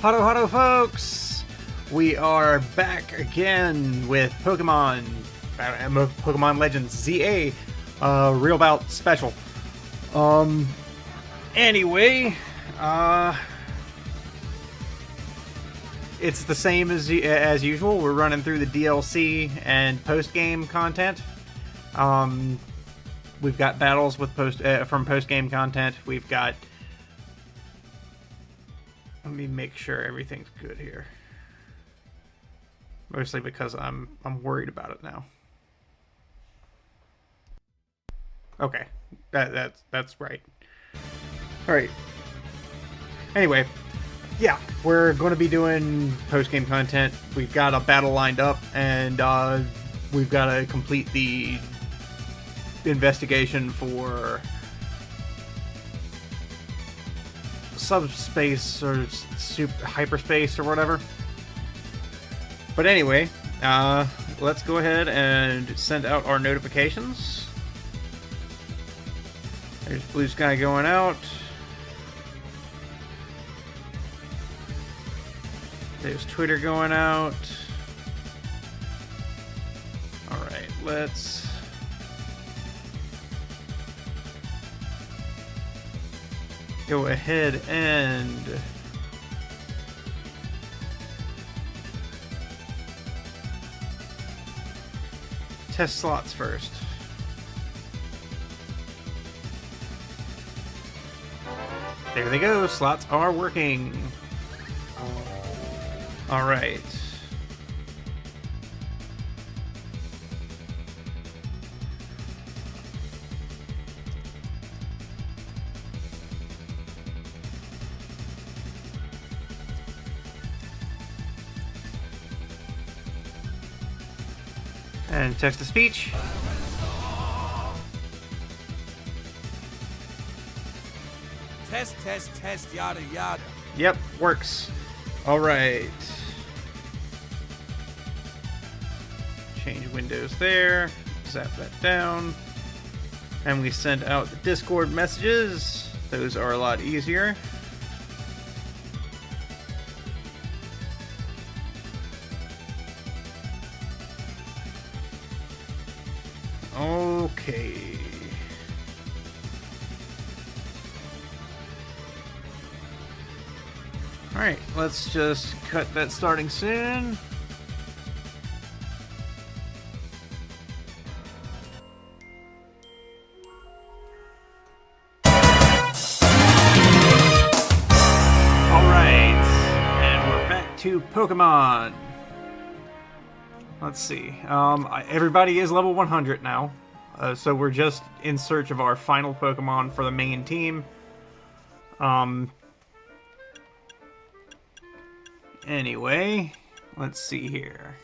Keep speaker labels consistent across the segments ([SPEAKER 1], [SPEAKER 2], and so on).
[SPEAKER 1] Hado folks! We are back again with Pokemon Legends ZA Real Bout Special. Anyway, it's the same as usual. We're running through the DLC and post-game content. We've got battles with from post-game content. We've got... Let me make sure everything's good here. Mostly because I'm worried about it now. Okay, that's right. All right. Anyway, yeah, we're going to be doing post-game content. We've got a battle lined up, and we've got to complete the investigation for subspace or hyperspace or whatever. But anyway, let's go ahead and send out our notifications. There's Blue Sky going out. There's Twitter going out. Alright, let's... go ahead and... test slots first. There they go, slots are working. Alright. And text-to-speech.
[SPEAKER 2] Test, yada, yada.
[SPEAKER 1] Yep, works. Alright. Change windows there. Zap that down. And we send out the Discord messages. Those are a lot easier. Okay. Alright, let's just cut that starting soon. Alright, and we're back to Pokemon. Let's see. Everybody is level 100 now. So we're just in search of our final Pokemon for the main team. Anyway, let's see here.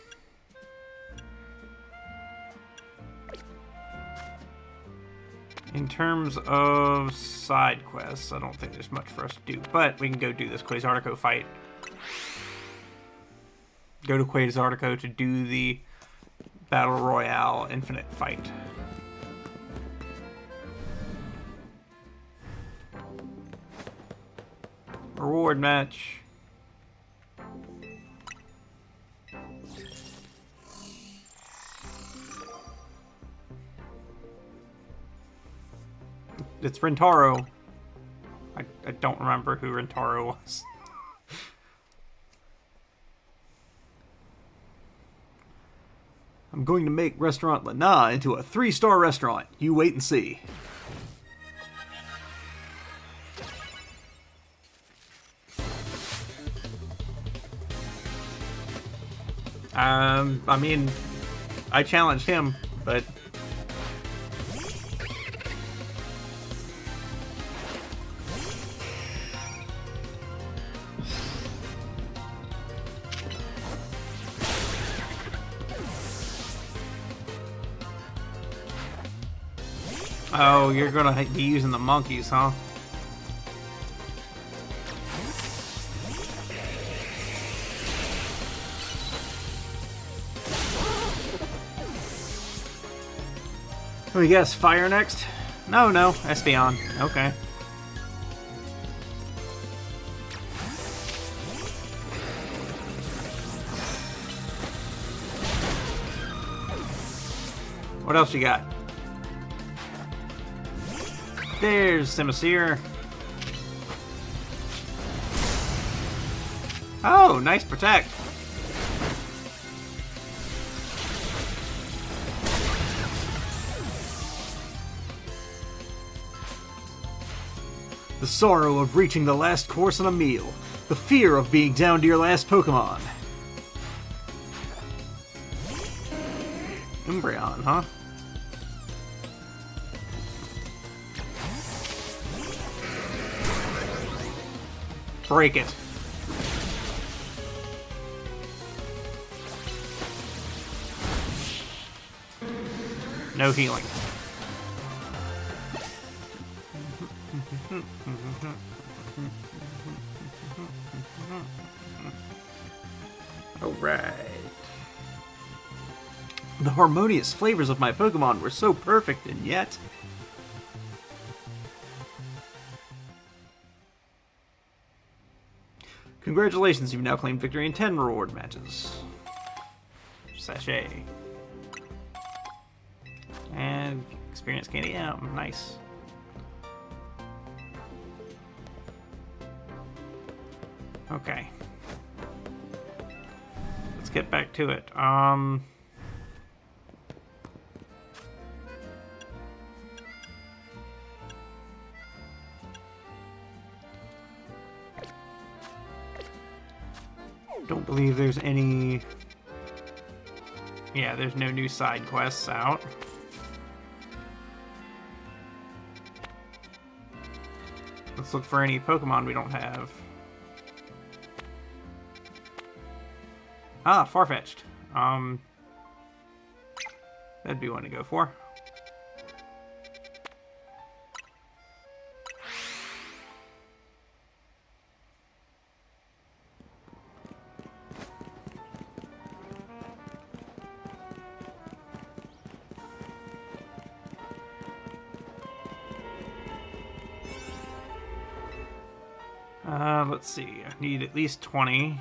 [SPEAKER 1] In terms of side quests, I don't think there's much for us to do, but we can go do this Quasartico fight. Go to Quasartico to do the Battle Royale Infinite fight. Reward match. It's Rentaro. I don't remember who Rentaro was. I'm going to make Restaurant Lana into a 3-star restaurant. You wait and see. I mean, I challenged him, but... Oh, you're gonna be using the monkeys, huh? Let me guess, fire next? No, Espeon. Okay. What else you got? There's Simisear. Oh, nice protect. The sorrow of reaching the last course on a meal. The fear of being down to your last Pokemon. Umbreon, huh? Break it. No healing. Alright. The harmonious flavors of my Pokemon were so perfect, and yet... Congratulations, you've now claimed victory in 10 reward matches. Sachet. And experience candy. Yeah, nice. Okay. Let's get back to it. Don't believe there's any... Yeah, there's no new side quests out. Let's look for any Pokemon we don't have. Ah, Farfetch'd. That'd be one to go for. Let's see. I need at least 20.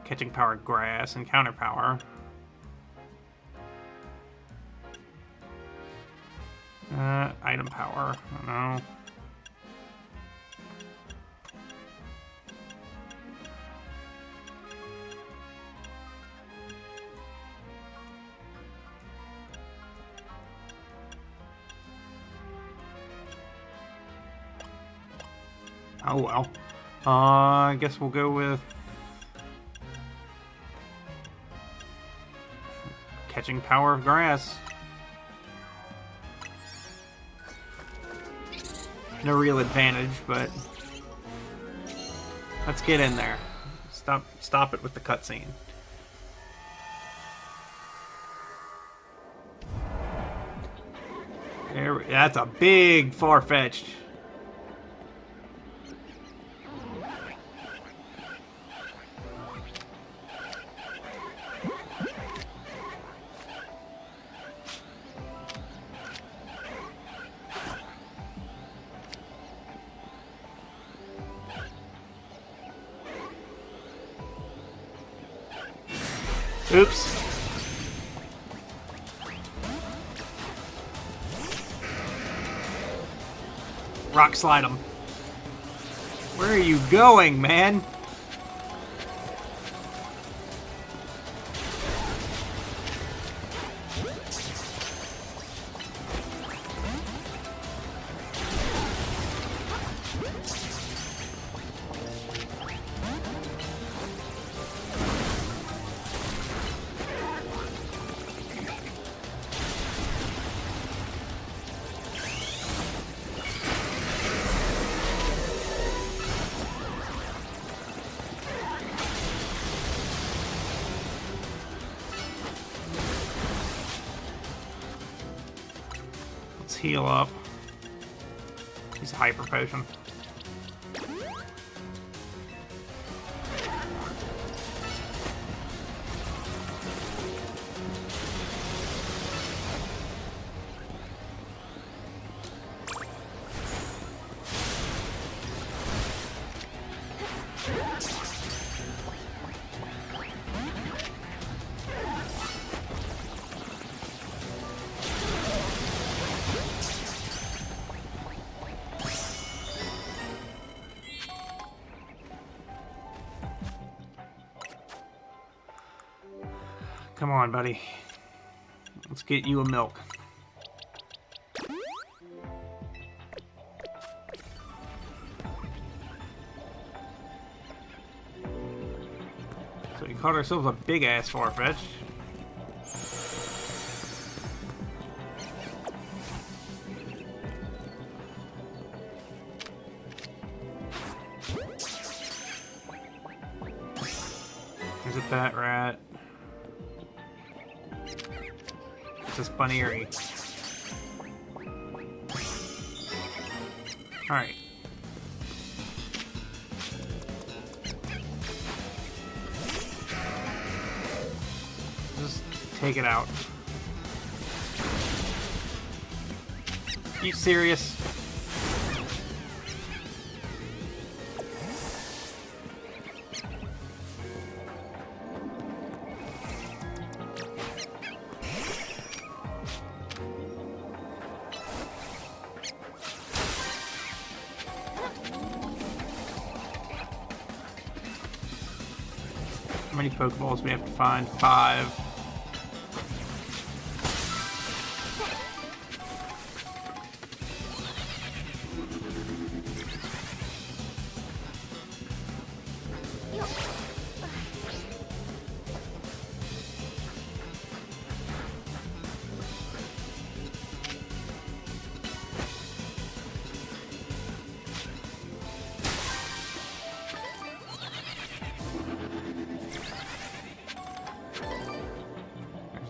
[SPEAKER 1] Catching power grass and counter power. Item power. I don't know. Oh well. I guess we'll go with catching power of grass. No real advantage, but let's get in there. Stop it with the cutscene. That's a big Farfetch'd. Oops. Rock slide him. Where are you going, man? Heal up. He's a hyper potion. Come on, buddy. Let's get you a milk. So we caught ourselves a big-ass Farfetch. There's a bat rat. It's this bunny-ery. Alright. Just take it out. You serious? How many Pokeballs we have to find? 5.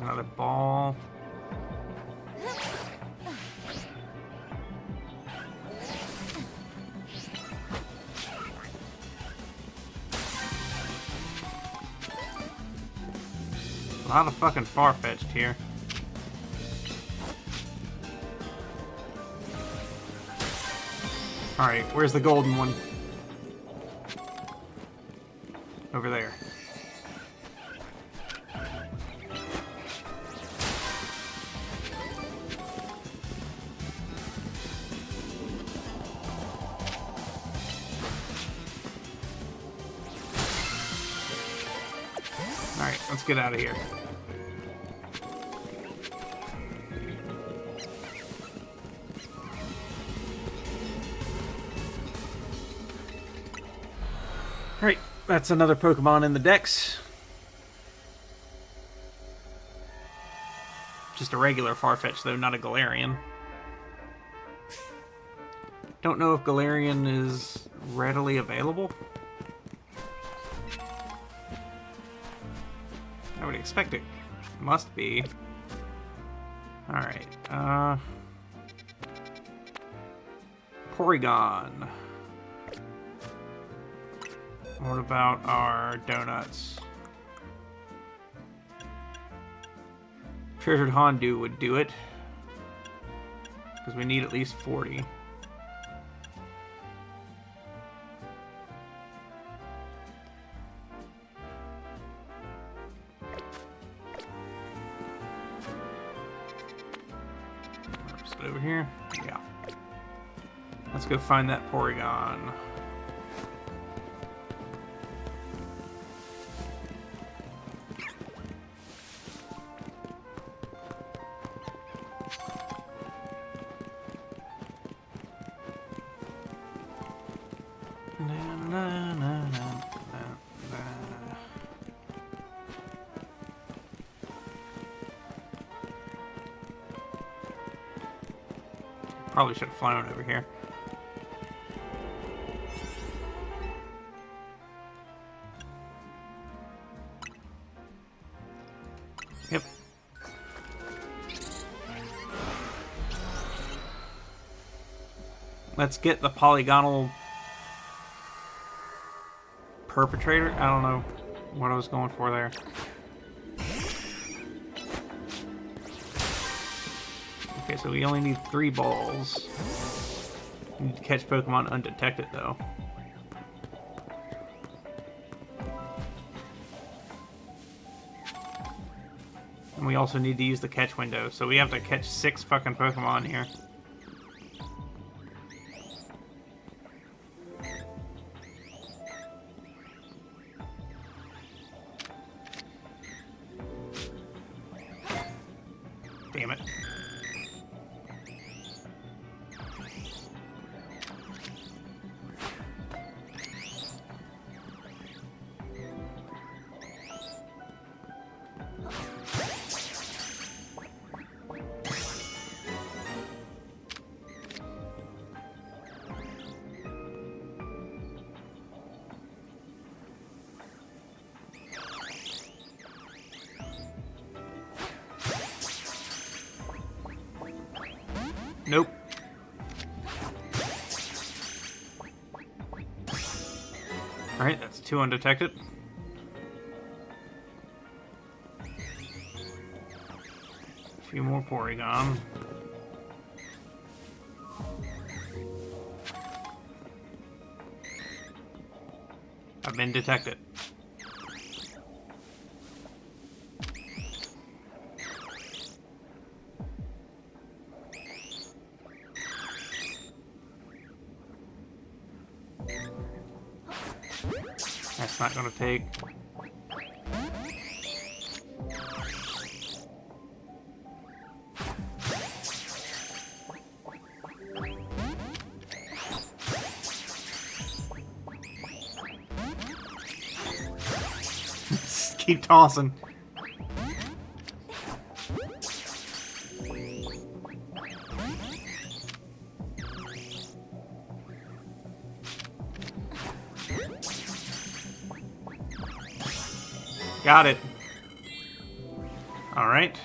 [SPEAKER 1] Another ball. A lot of fucking far-fetched here. Alright, where's the golden one? Over there. Alright, let's get out of here. Alright, that's another Pokemon in the Dex. Just a regular Farfetch, though, not a Galarian. Don't know if Galarian is readily available. I would expect it must be. Alright, Porygon. What about our donuts? Treasured Hondu would do it. Because we need at least 40. Just over here? Yeah. Let's go find that Porygon. Probably should have flown over here. Yep. Let's get the polygonal perpetrator. I don't know what I was going for there. Okay, so we only need 3 balls. We need to catch Pokemon undetected, though. And we also need to use the catch window, so we have to catch 6 fucking Pokemon here. Alright, that's 2 undetected. A few more Porygon. I've been detected. That's not gonna take. Keep tossing. Got it. All right.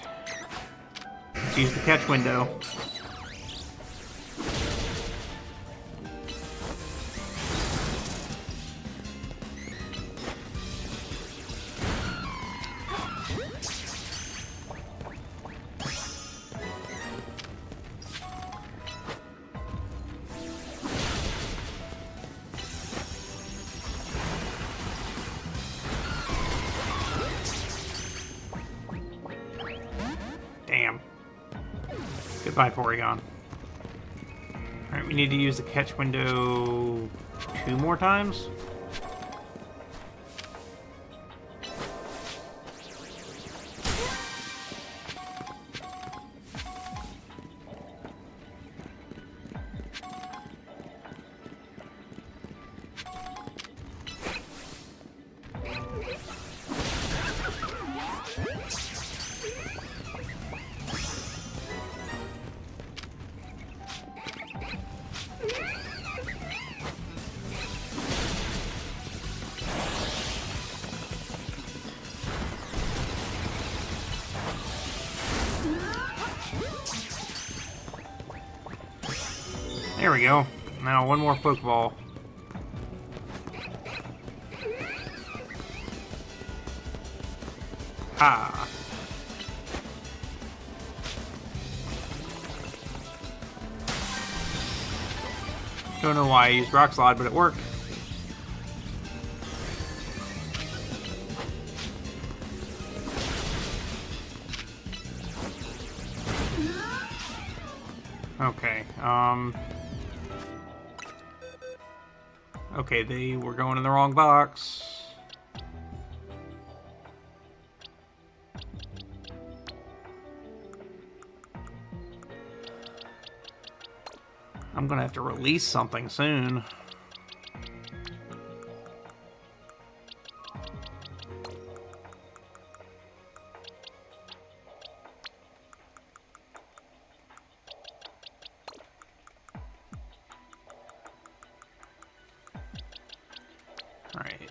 [SPEAKER 1] Let's use the catch window. Damn. Goodbye, Porygon. Alright, we need to use the catch window 2 more times. There we go. Now one more Pokeball. Ah. Don't know why I used Rock Slide, but it worked. Okay, okay, they were going in the wrong box. I'm gonna have to release something soon. Alright.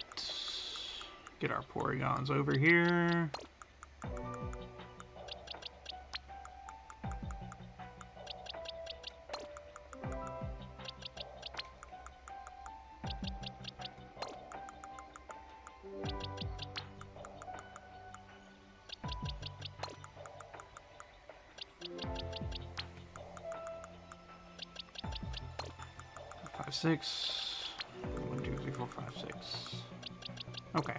[SPEAKER 1] Get our Porygons over here. Five, 6. 1, 2, 3, 4, 5, 6. Okay.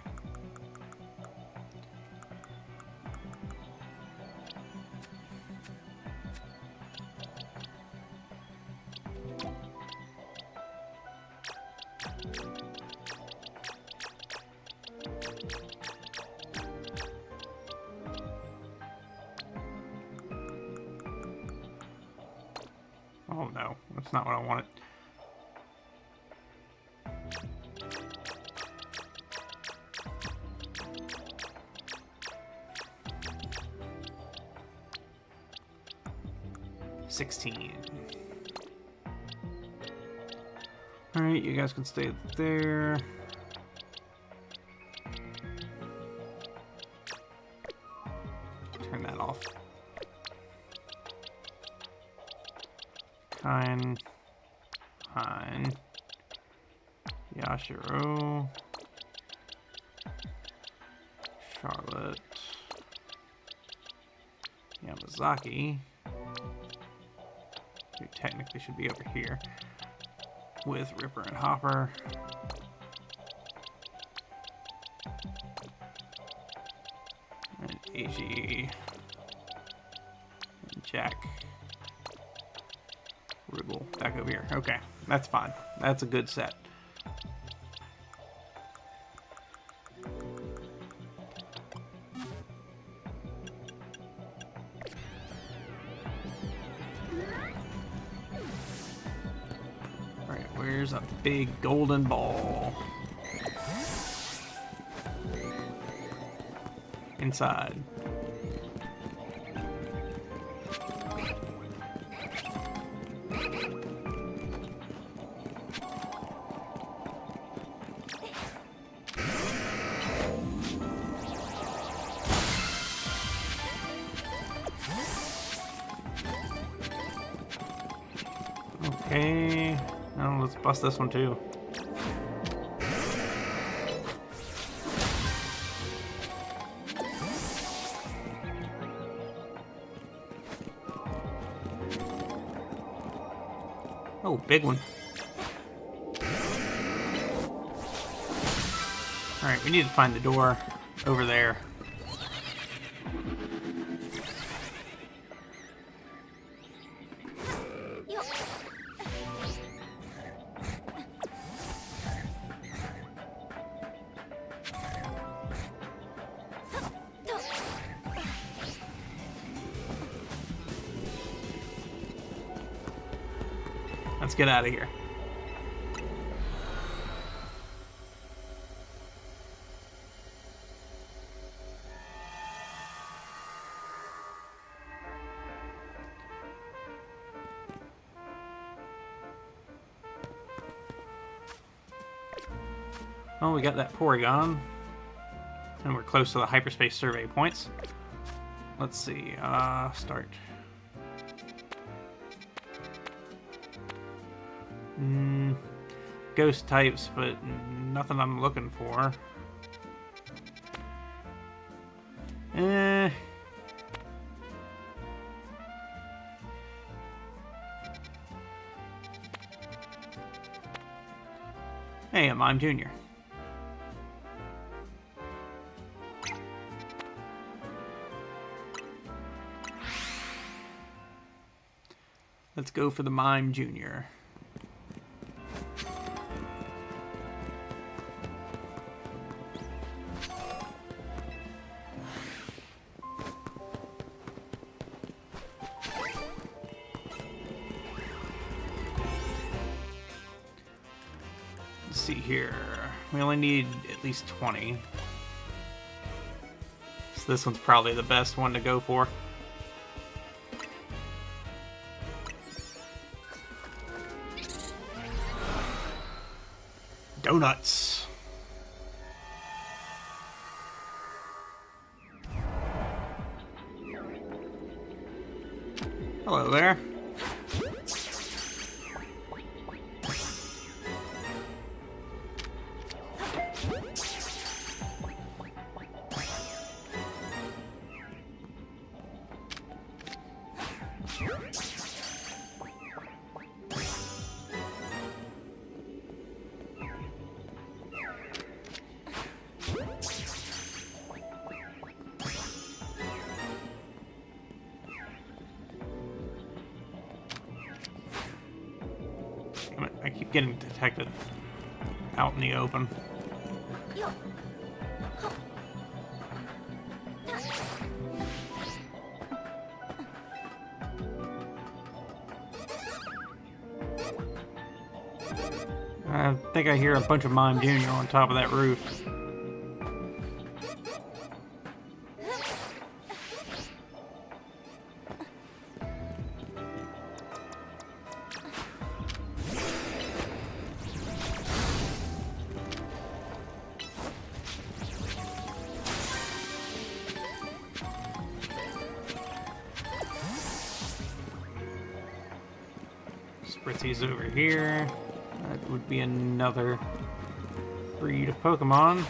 [SPEAKER 1] Oh no, that's not what I wanted. Alright, you guys can stay there. Turn that off. Hein. Yashiro. Charlotte. Yamazaki. Who technically should be over here. With Ripper and Hopper. And AG. And Jack. Rubel back over here. Okay, that's fine. That's a good set. Alright, where's a big golden ball? Inside. Okay, now let's bust this one too. Oh, big one. Alright, we need to find the door over there. Let's get out of here. Oh, we got that Porygon. And we're close to the hyperspace survey points. Let's see, start. Ghost types, but nothing I'm looking for. Hey, I'm Mime Jr. Let's go for the Mime Jr. Let's see here. We only need at least 20. So this one's probably the best one to go for. Donuts. Hello there. I keep getting detected out in the open. I think I hear a bunch of Mime Jr. on top of that roof. Spritzy's over here. That would be another breed of Pokemon.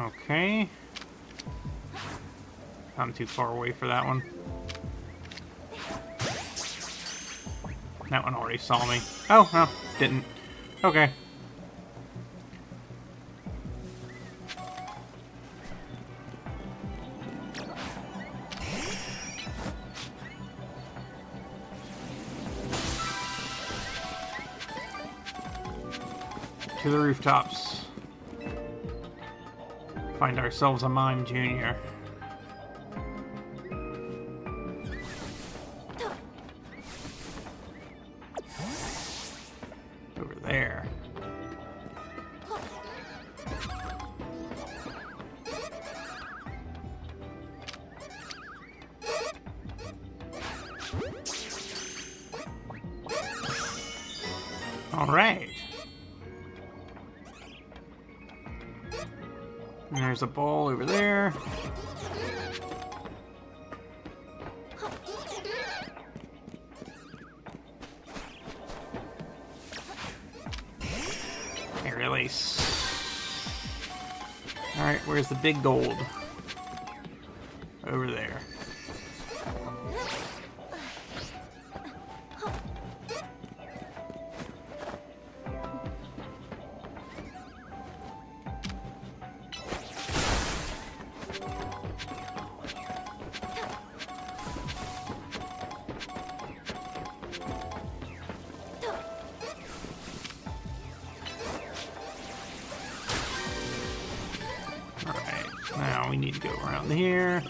[SPEAKER 1] Okay. I'm too far away for that one. That one already saw me. Oh, no, didn't. Okay. To the rooftops. Find ourselves a Mime Junior. Over there. All right. And there's a ball over there. Okay, release. Alright, where's the big gold? Over there. Now we need to go around here.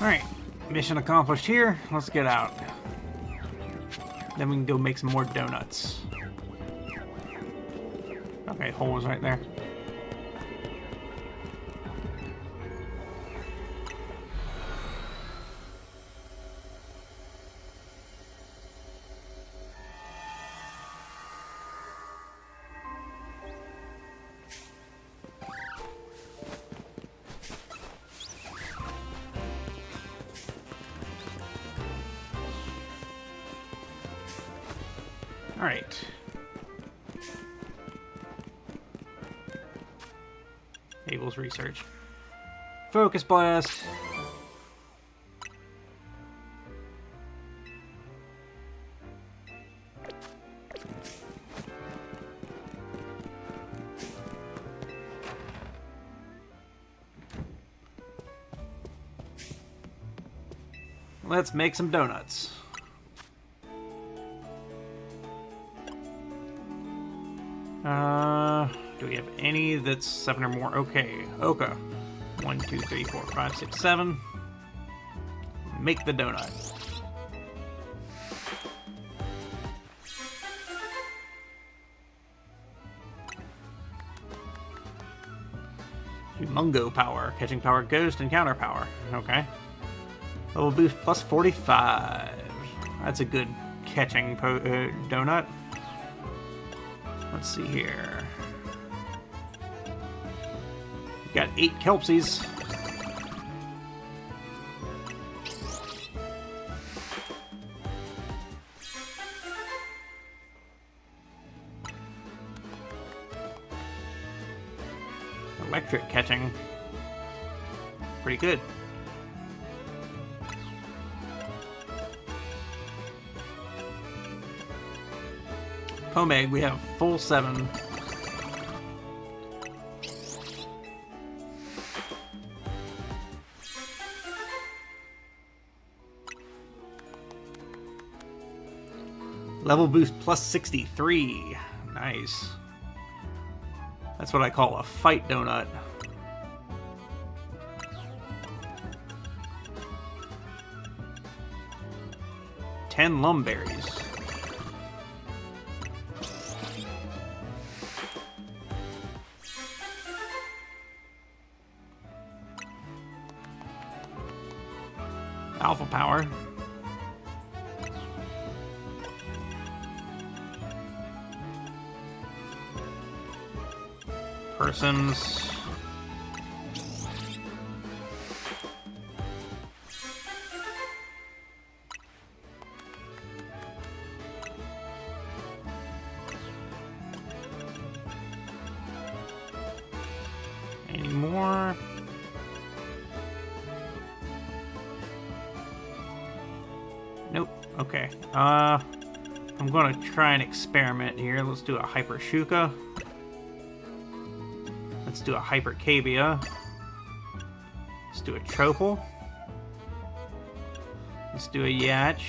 [SPEAKER 1] Alright, mission accomplished here. Let's get out. Then we can go make some more donuts. Okay, hole was right there. All right. Abel's research. Focus blast. Let's make some donuts. Do we have any that's 7 or more? Okay, Oka. 1, 2, 3, 4, 5, 6, 7. Make the donut. Humongo power. Catching power ghost and counter power. Okay. Level boost plus 45. That's a good catching donut. Let's see here. Got 8 Kelpsies. Electric catching. Pretty good. Pomeg, we have full 7. Level boost plus 63. Nice. That's what I call a fight donut. Ten lumberries. Alpha power. Persons. Any more? Nope. Okay. I'm gonna try an experiment here. Let's do a Hyper Shuka. Let's do a Hypercabia. Let's do a Tropal. Let's do a Yatch.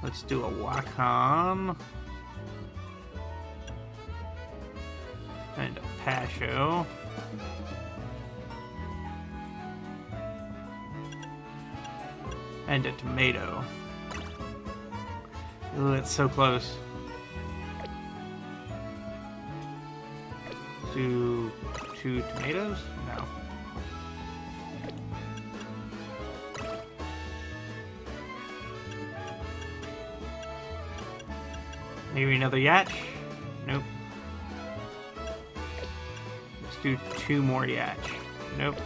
[SPEAKER 1] Let's do a Wakan. And a Pasho. And a Tomato. Ooh, it's so close. Do 2 tomatoes? No. Maybe another Yatch? Nope. Let's do 2 more Yatch. Nope.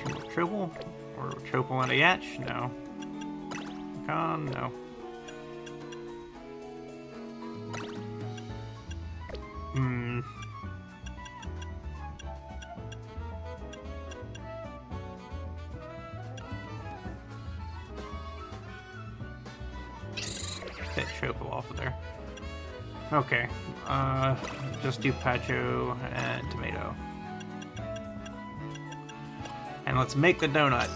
[SPEAKER 1] 2 more Triple? Or Triple and a Yatch? No. Con? No. That Tropal off of there. Okay. Just do Pacho and Tomato. And let's make the donut.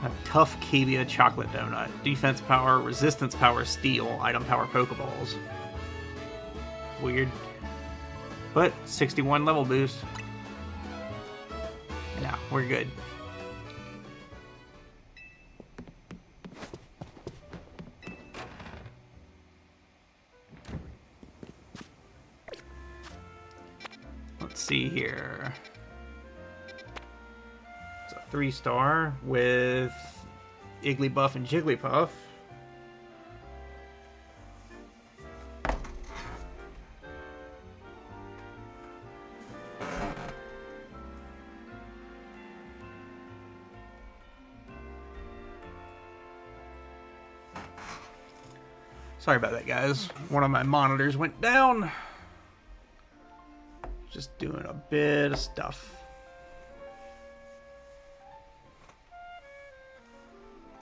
[SPEAKER 1] A tough Cavia chocolate donut. Defense power, resistance power, steel, item power, Pokeballs. Weird. But 61 level boost. No, we're good. Let's see here. 3-star with Igglybuff and Jigglypuff. Sorry about that, guys. One of my monitors went down. Just doing a bit of stuff.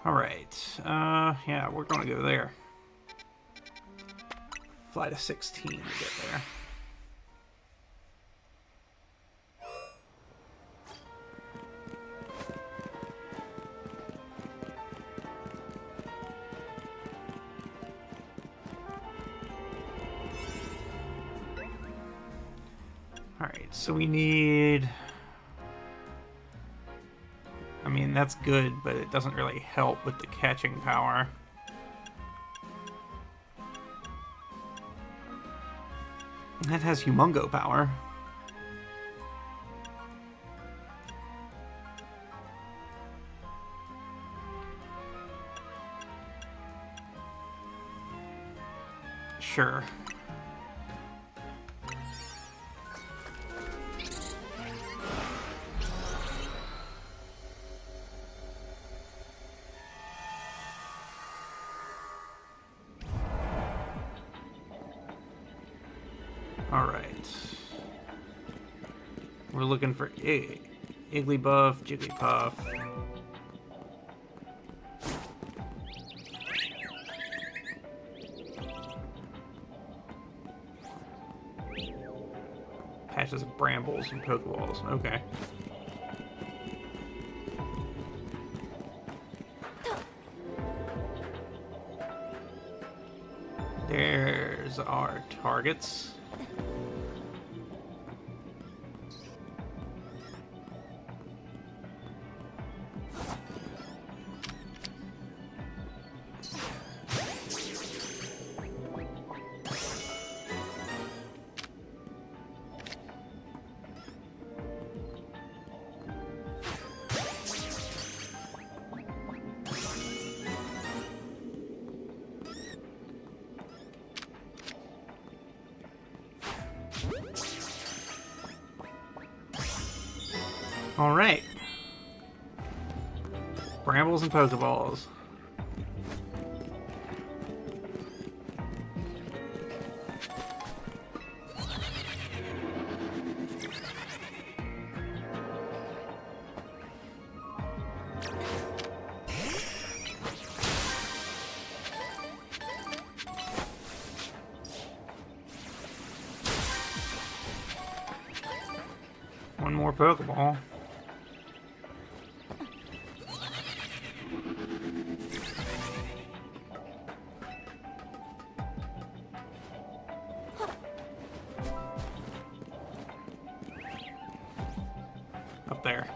[SPEAKER 1] Alright, yeah, we're gonna go there. Fly to 16 to get there. Alright, so we need... I mean, that's good, but it doesn't really help with the catching power. That has Humongo power. Sure. Alright. We're looking for Igglybuff, Jigglypuff. Patches of brambles and Pokeballs. Okay. There's our targets. Alright. Brambles and Pokeballs. One more Pokeball. Up there.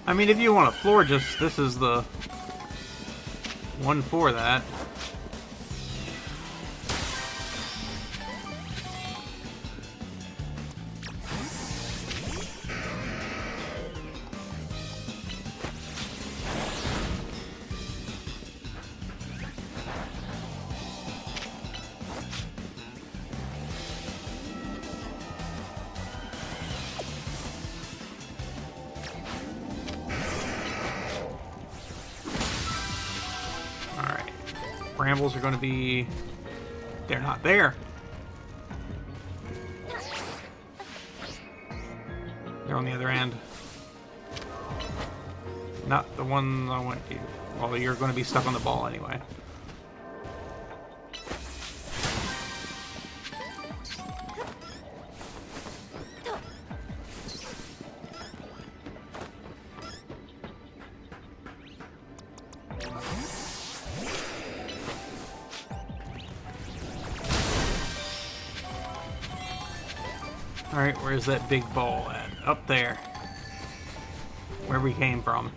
[SPEAKER 1] I mean, if you want a floor, just this is the one for that. Brambles are going to be... They're not there. They're on the other end. Not the one I went to. Well, you're going to be stuck on the ball anyway. Alright, where's that big ball at? Up there. Where we came from.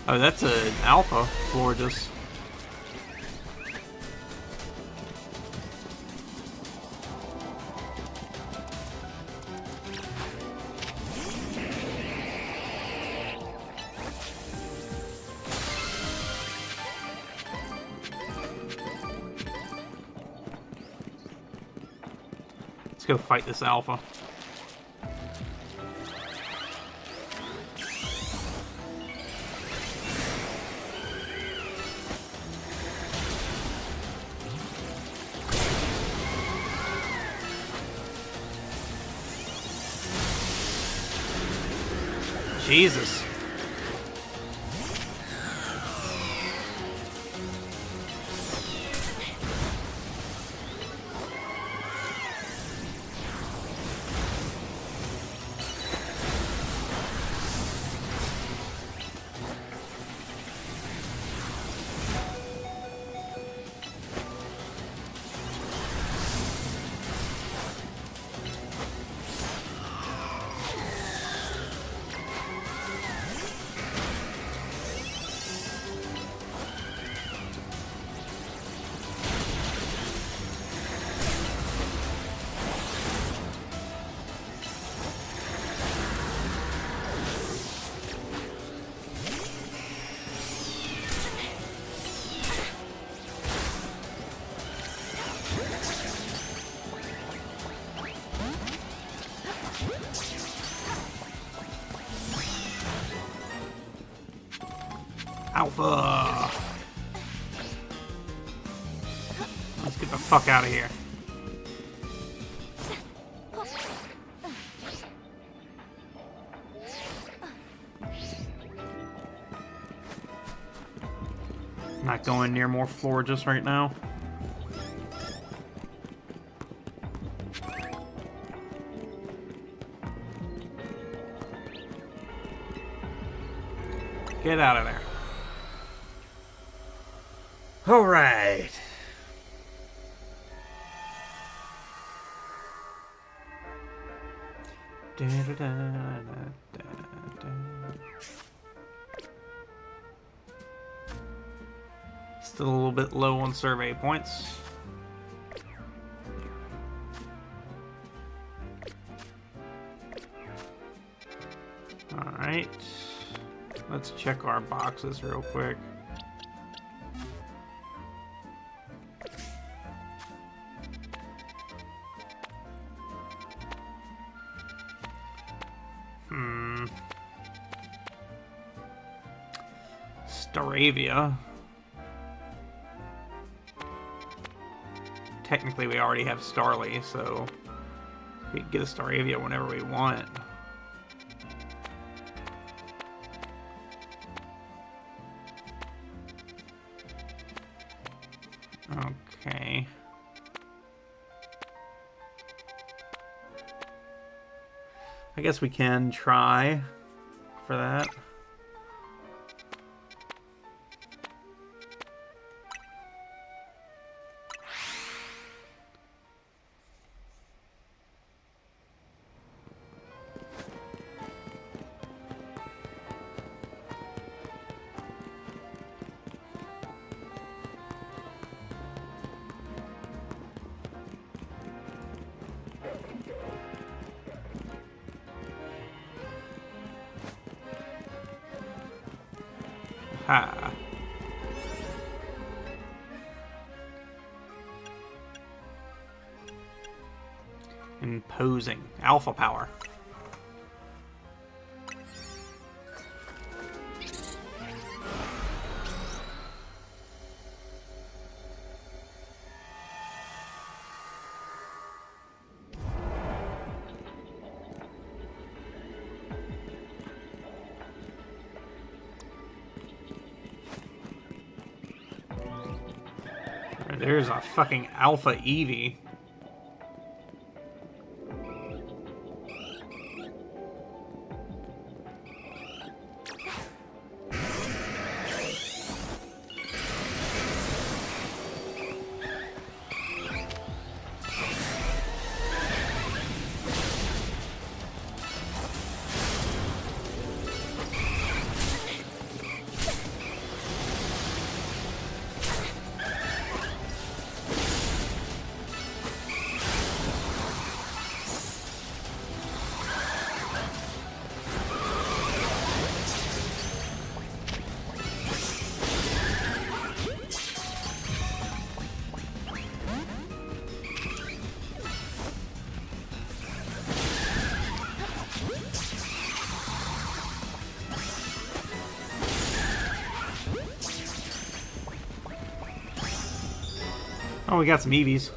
[SPEAKER 1] Oh, that's an alpha floor just... Let's go fight this alpha. Jesus. Alpha! Let's get the fuck out of here. Not going near more floor just right now. Get out of there. All right. Still a little bit low on survey points. Alright. Let's check our boxes real quick. Staravia. Technically, we already have Starly, so we can get a Staravia whenever we want. Okay. I guess we can try for that. Ha. Imposing. Alpha power. There's a fucking Alpha Eevee. Oh, we got some Eevees.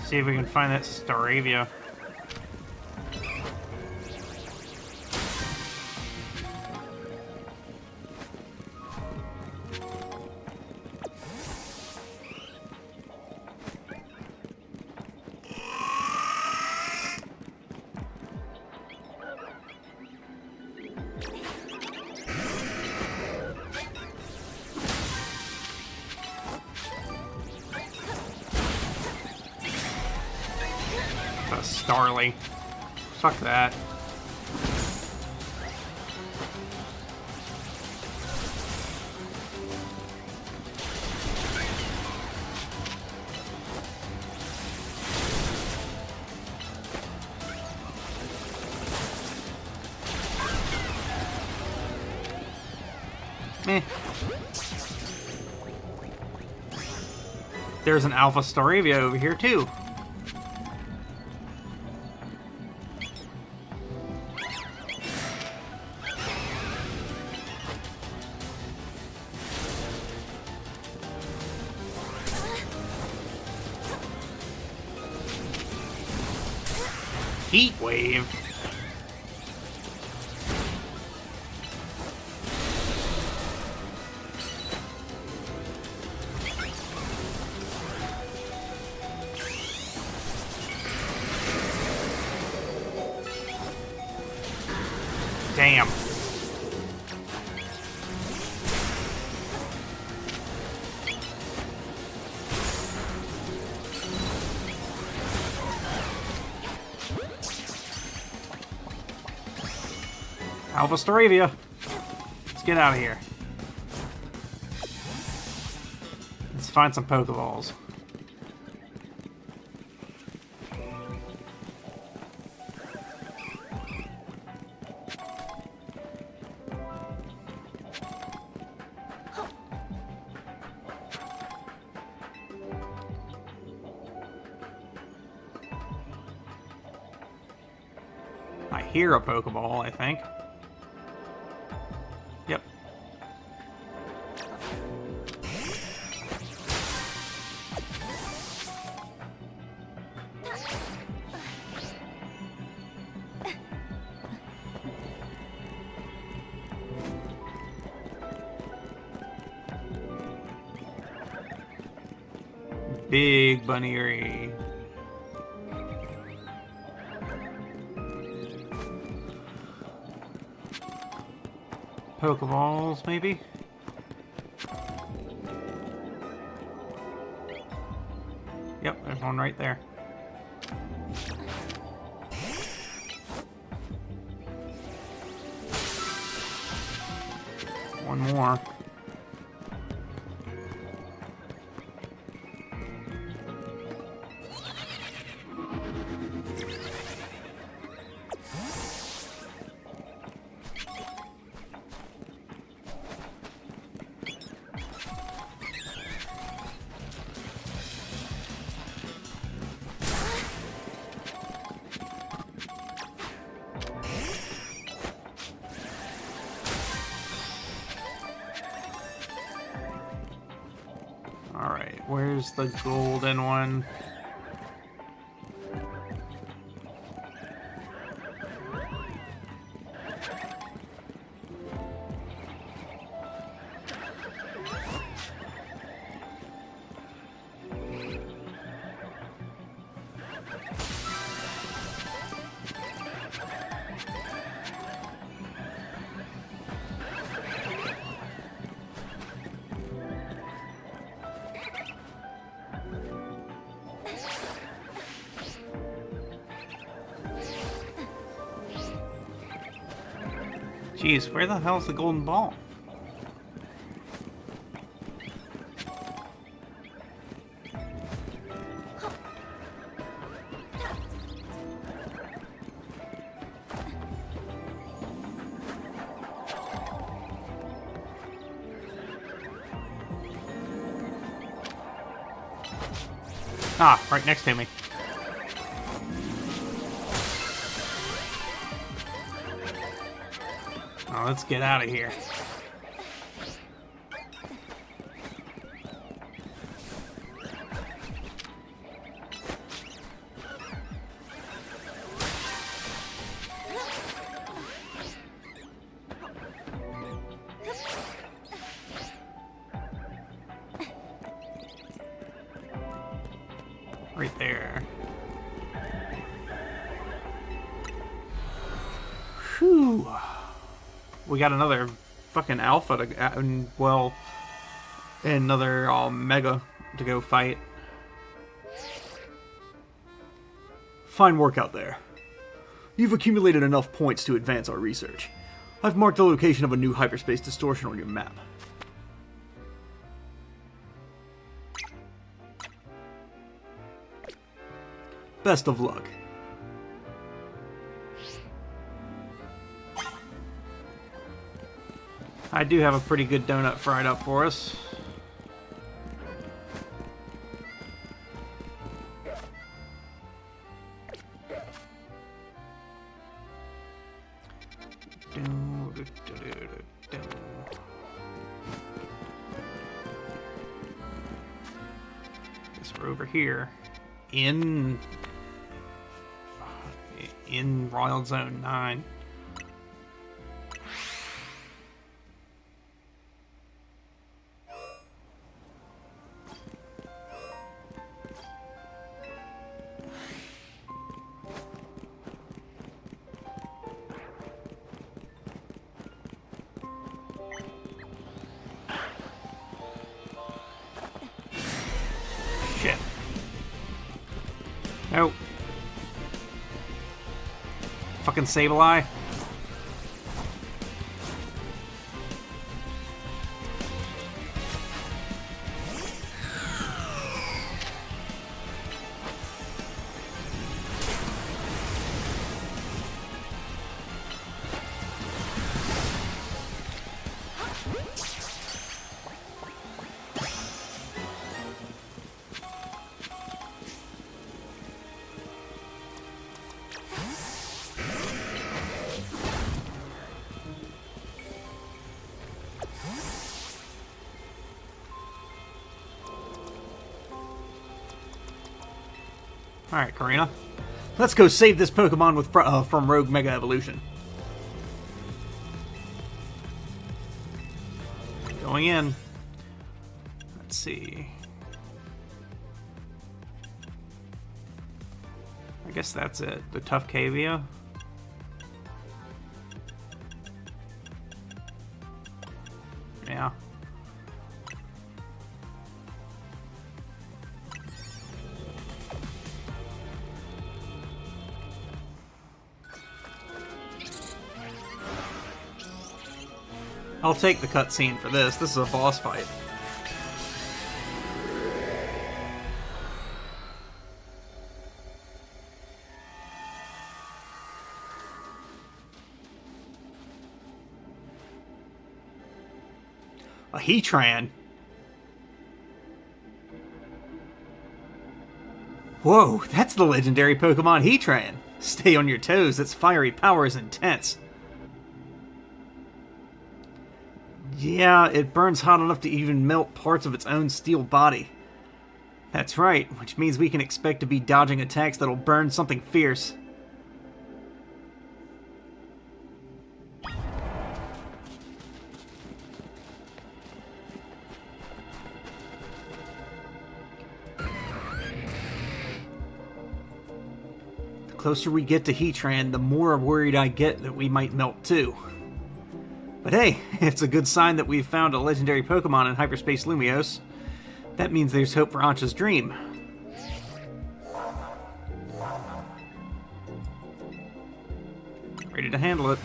[SPEAKER 1] See if we can find that Staravia. Starly. Fuck that. Eh. There's an Alpha Staravia over here too. Heat wave. Damn. Alpha Staravia. Let's get out of here. Let's find some Pokeballs. I hear a Pokeball, I think. Yep. Big Bunnery. Pokeballs, maybe? Yep, there's one right there. One more. Alright, where's the golden one? Jeez, where the hell's the golden ball? Ah, right next to me. Oh, let's get out of here. Right there. Whew. We got another fucking alpha to, well, another mega to go fight.
[SPEAKER 2] Fine work out there. You've accumulated enough points to advance our research. I've marked the location of a new hyperspace distortion on your map. Best of luck.
[SPEAKER 1] I do have a pretty good donut fried up for us. Guess we're over here in Royal Zone 9. Shit. Nope. Fucking Sableye.
[SPEAKER 2] Alright, Karina. Let's go save this Pokemon with from Rogue Mega Evolution. Going in. Let's see. I guess that's it. The Tough Cavia. Yeah. I'll take the cutscene for this. This is a boss fight. A Heatran? Whoa, that's the legendary Pokemon Heatran. Stay on your toes, its fiery power is intense. Yeah, it burns hot enough to even melt parts of its own steel body. That's right, which means we can expect to be dodging attacks that'll burn something fierce. The closer we get to Heatran, the more worried I get that we might melt too. But hey, it's a good sign that we've found a legendary Pokemon in Hyperspace Lumiose. That means there's hope for Ancha's dream. Ready to handle it.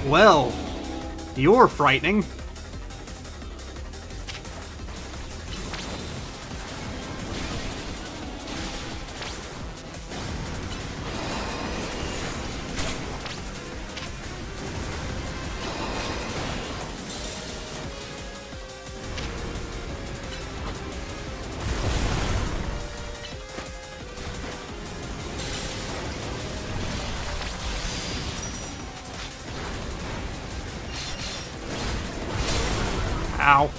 [SPEAKER 2] Well, you're frightening. Ow.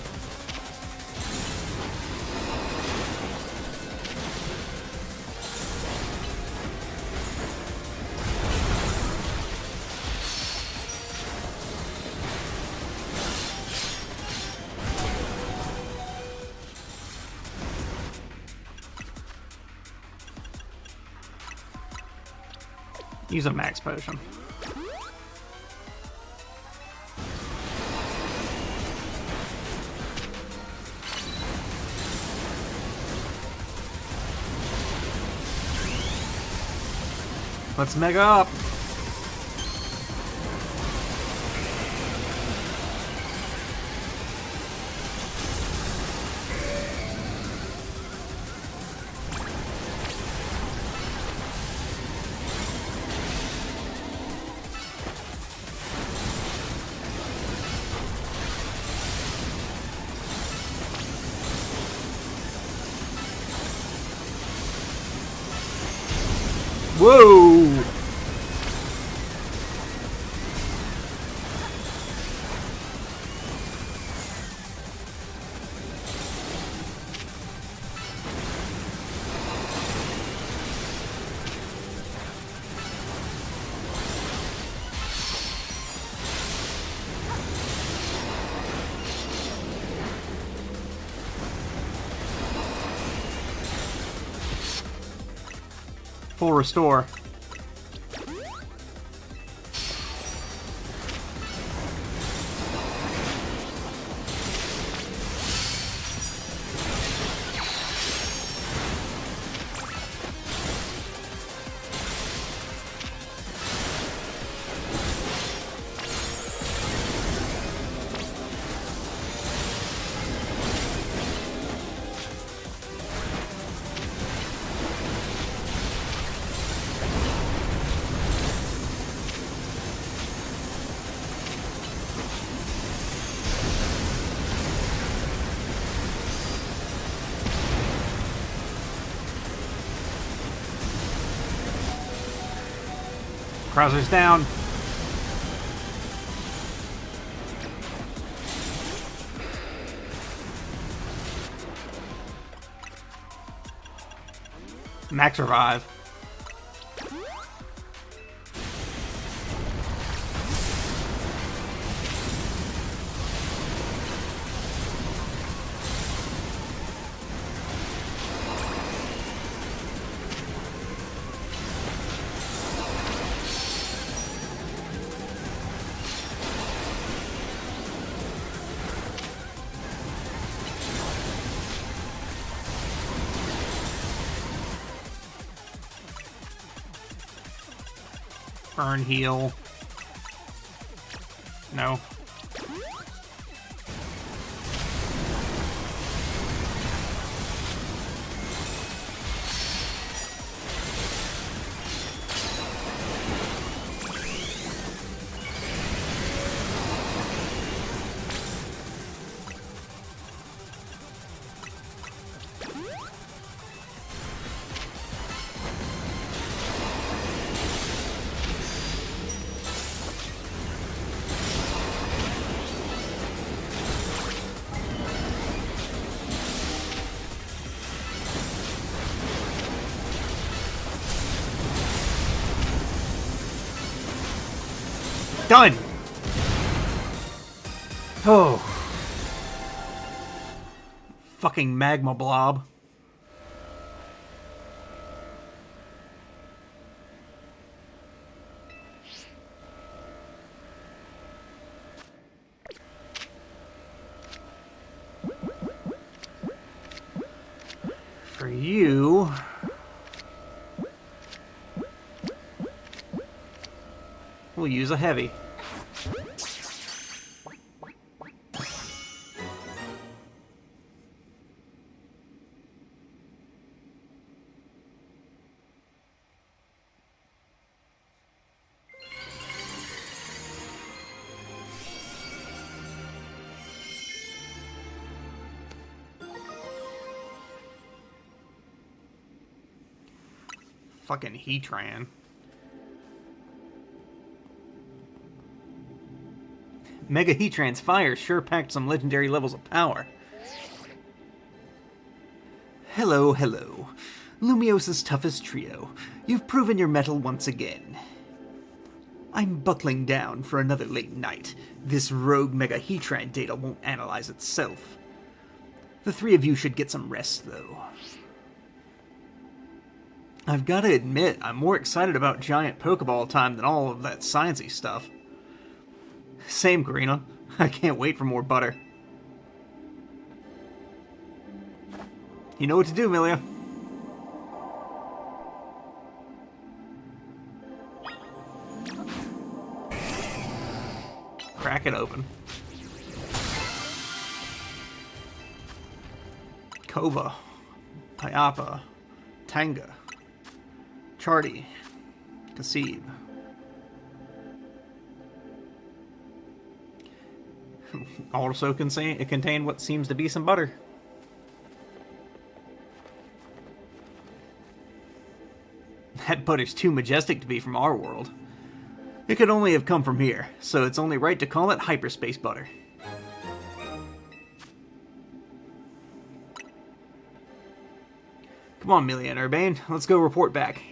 [SPEAKER 2] Use a max potion. Let's mega up. Whoa! Full restore. Browser's down. Max revive. Burn, heal. No. Done! Oh. Fucking magma blob. For you... we'll use a heavy. Fucking Heatran. Mega Heatran's fire sure packed some legendary levels of power. Hello, hello. Lumios's toughest trio. You've proven your mettle once again. I'm buckling down for another late night. This rogue Mega Heatran data won't analyze itself. The three of you should get some rest, though. I've got to admit, I'm more excited about giant Pokeball time than all of that sciencey stuff. Same, Karina. I can't wait for more butter. You know what to do, Milia. Crack it open. Kova, Pyappa, Tanga, Chardy, Kasib. Also contain what seems to be some butter. That butter's too majestic to be from our world. It could only have come from here, so it's only right to call it hyperspace butter. Come on, Milia and Urbane, let's go report back.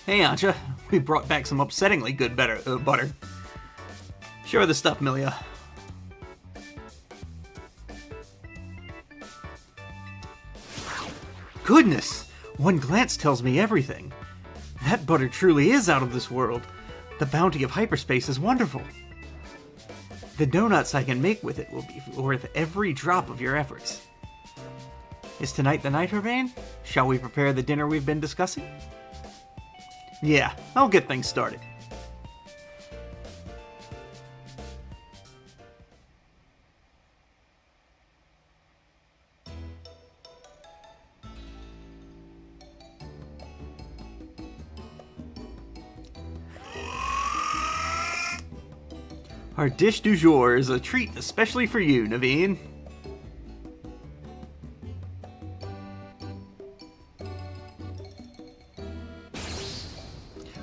[SPEAKER 2] Hey, Ancha. We brought back some upsettingly good butter. Show her the stuff, Milia. Goodness! One glance tells me everything. That butter truly is out of this world. The bounty of hyperspace is wonderful. The donuts I can make with it will be worth every drop of your efforts. Is tonight the night, Urbane? Shall we prepare the dinner we've been discussing? Yeah, I'll get things started. Our dish du jour is a treat especially for you, Naveen.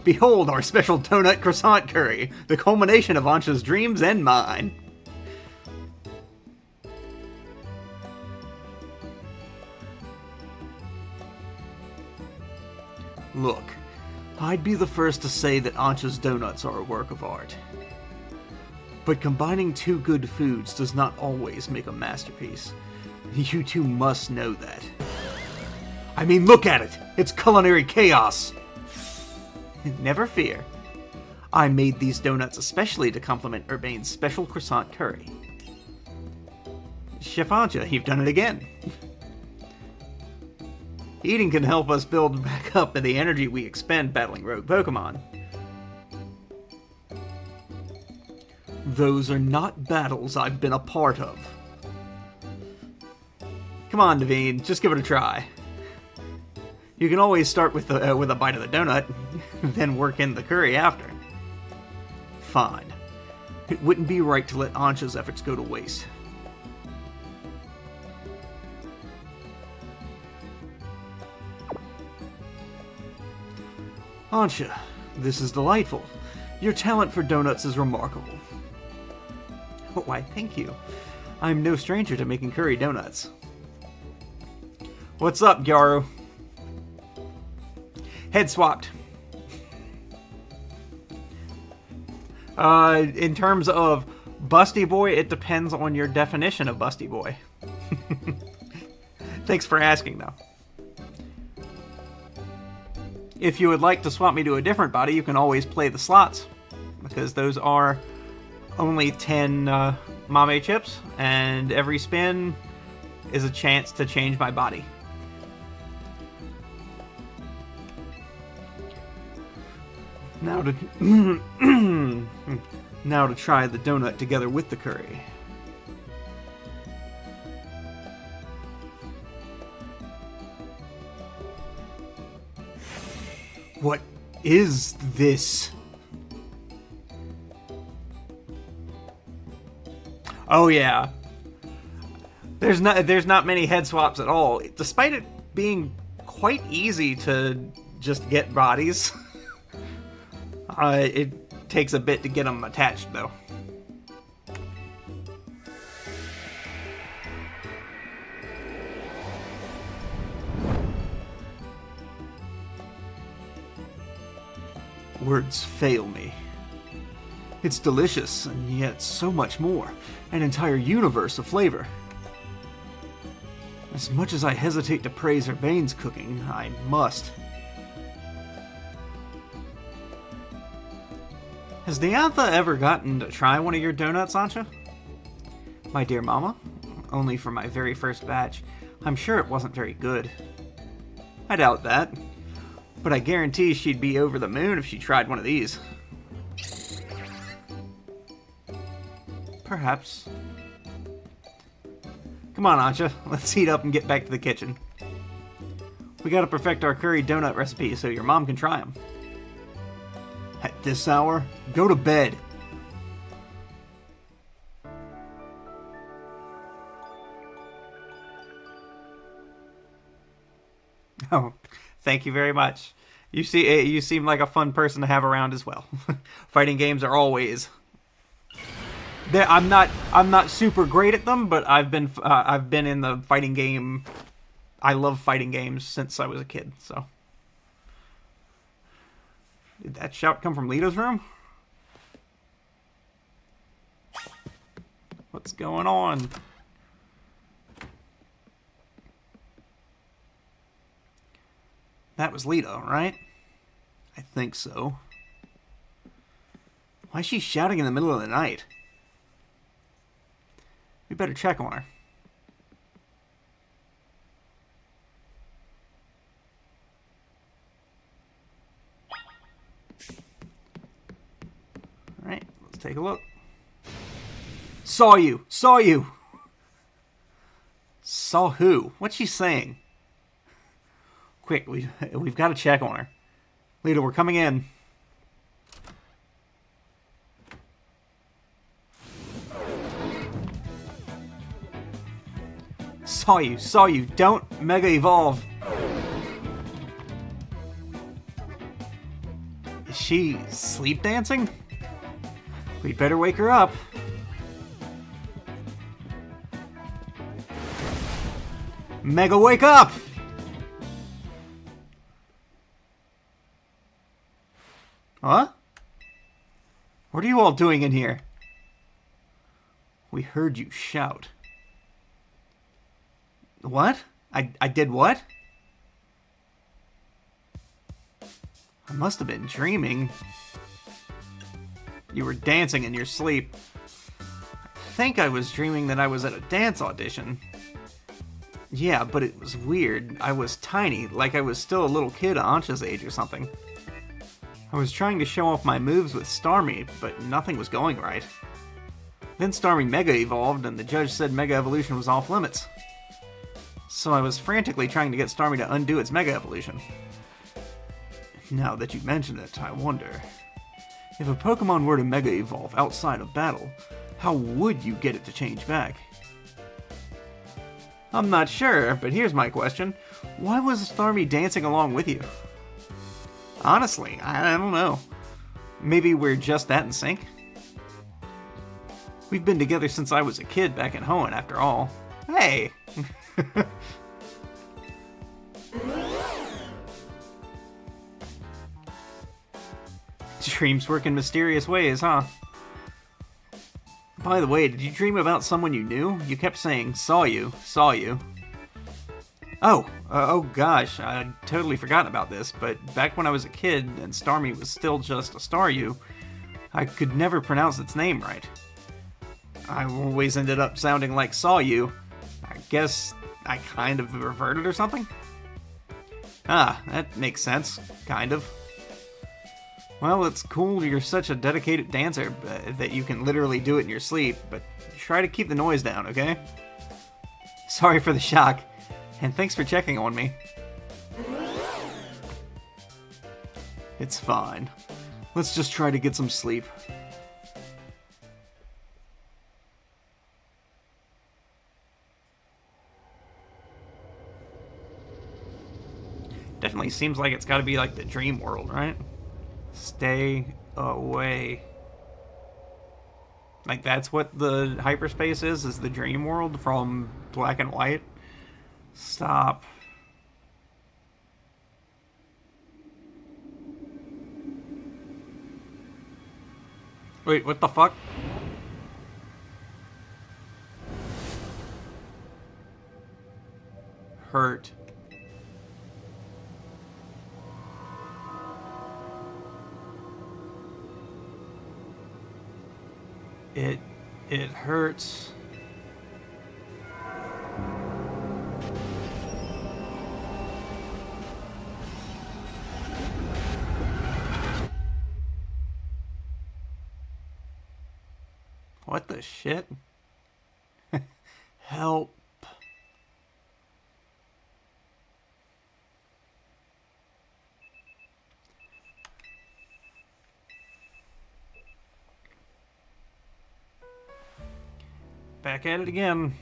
[SPEAKER 2] Behold our special donut croissant curry, the culmination of Ansha's dreams and mine. Look, I'd be the first to say that Ansha's donuts are a work of art. But combining two good foods does not always make a masterpiece. You two must know that. I mean, look at it! It's culinary chaos! Never fear. I made these donuts especially to complement Urbane's special croissant curry. Chef Ansha, you've done it again. Eating can help us build back up the energy we expend battling rogue Pokemon. Those are not battles I've been a part of. Come on, Naveen, just give it a try. You can always start with a bite of the donut, then work in the curry after. Fine. It wouldn't be right to let Ansha's efforts go to waste. Ansha, this is delightful. Your talent for donuts is remarkable. Why, thank you. I'm no stranger to making curry donuts. What's up, Gyaru? Head swapped. In terms of Busty Boy, it depends on your definition of Busty Boy. Thanks for asking, though. If you would like to swap me to a different body, you can always play the slots, because those are only 10 Mame chips, and every spin is a chance to change my body. Now to now to try the donut together with the curry. What is this? Oh yeah. There's not many head swaps at all, despite it being quite easy to just get bodies. It takes a bit to get them attached, though. Words fail me. It's delicious, and yet so much more. An entire universe of flavor. As much as I hesitate to praise Urbane's cooking, I must. Has Diantha ever gotten to try one of your donuts, Ansha? My dear Mama, only for my very first batch. I'm sure it wasn't very good. I doubt that, but I guarantee she'd be over the moon if she tried one of these. Perhaps. Come on, Ansha, let's heat up and get back to the kitchen. We gotta perfect our curry donut recipe so your mom can try them. At this hour, go to bed. Oh, thank you very much. You seem like a fun person to have around as well. Fighting games are always. I'm not super great at them, but I've been in the fighting game. I love fighting games since I was a kid. So. Did that shout come from Lito's room? What's going on? That was Leto, right? I think so. Why is she shouting in the middle of the night? We better check on her. Alright, let's take a look. Saw you! Saw you! Saw who? What's she saying? Quick, we've got to check on her. Lita, we're coming in. Saw you. Don't Mega Evolve. Is she sleep dancing? We'd better wake her up. Mega, wake up! Huh? What are you all doing in here? We heard you shout. What? I did what? I must have been dreaming. You were dancing in your sleep. I think I was dreaming that I was at a dance audition. Yeah, but it was weird. I was tiny, like I was still a little kid Ancha's age or something. I was trying to show off my moves with Starmie, but nothing was going right. Then Starmie Mega evolved, and the judge said Mega Evolution was off limits. So I was frantically trying to get Starmie to undo its Mega Evolution. Now that you mention it, I wonder... if a Pokemon were to Mega Evolve outside of battle, how would you get it to change back? I'm not sure, but here's my question. Why was Starmie dancing along with you? Honestly, I don't know. Maybe we're just that in sync? We've been together since I was a kid back in Hoenn, after all. Hey! Dreams work in mysterious ways, huh? By the way, did you dream about someone you knew? You kept saying, saw you. Oh gosh, I'd totally forgotten about this, but back when I was a kid and Starmie was still just a Staryu, I could never pronounce its name right. I always ended up sounding like Saw You. I guess I kind of reverted or something? Ah, that makes sense. Kind of. Well, it's cool you're such a dedicated dancer that you can literally do it in your sleep, but try to keep the noise down, okay? Sorry for the shock, and thanks for checking on me. It's fine. Let's just try to get some sleep. Definitely seems like it's got to be like the dream world, right? Stay away. Like that's what the hyperspace is the dream world from Black and White. Stop. Wait, what the fuck? Hurt. It hurts. What the shit? Help. Back at it again.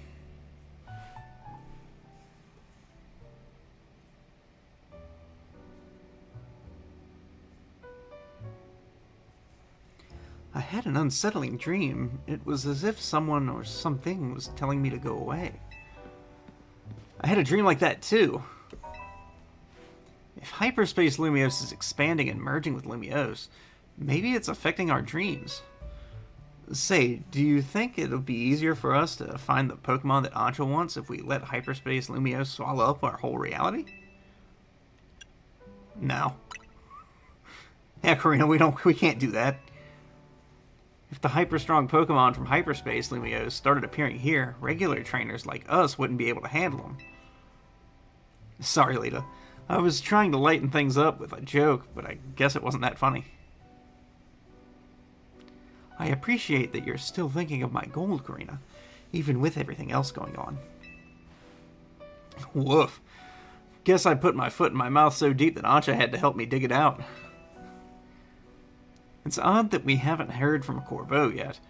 [SPEAKER 2] I had an unsettling dream. It was as if someone or something was telling me to go away. I had a dream like that too. If hyperspace Lumiose is expanding and merging with Lumiose, maybe it's affecting our dreams. Say, do you think it'll be easier for us to find the Pokemon that Ancha wants if we let hyperspace Lumiose swallow up our whole reality? No. Yeah, Karina, we can't do that. If the hyper-strong Pokemon from hyperspace Lumiose started appearing here, regular trainers like us wouldn't be able to handle them. Sorry, Lita. I was trying to lighten things up with a joke, but I guess it wasn't that funny. I appreciate that you're still thinking of my gold, Karina, even with everything else going on. Woof. Guess I put my foot in my mouth so deep that Ancha had to help me dig it out. It's odd that we haven't heard from Corbeau yet.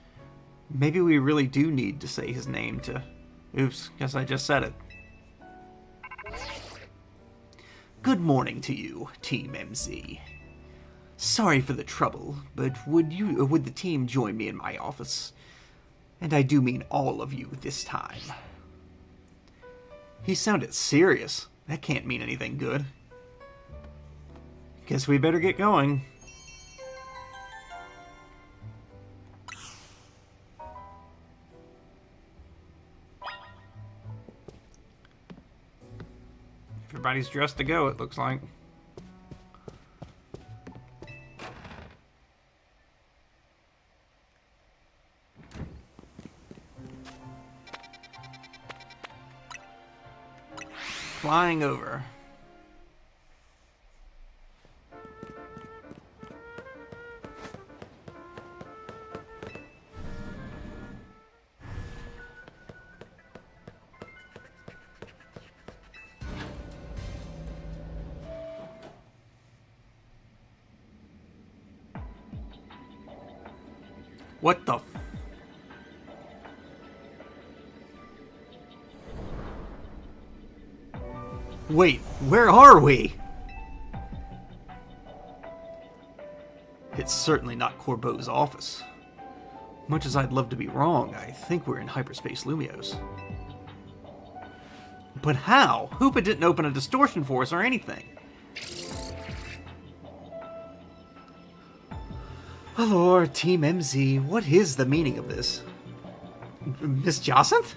[SPEAKER 2] Maybe we really do need to say his name to... Oops, guess I just said it. Good morning to you, Team MZ. Sorry for the trouble, but would the team join me in my office? And I do mean all of you this time. He sounded serious. That can't mean anything good. Guess we better get going. Everybody's dressed to go, it looks like. Flying over. What the f... Wait, where are we? It's certainly not Corbeau's office. Much as I'd love to be wrong, I think we're in Hyperspace Lumios. But how? Hoopa didn't open a distortion for us or anything. Hello, Team MZ. What is the meaning of this? Miss Jacinth?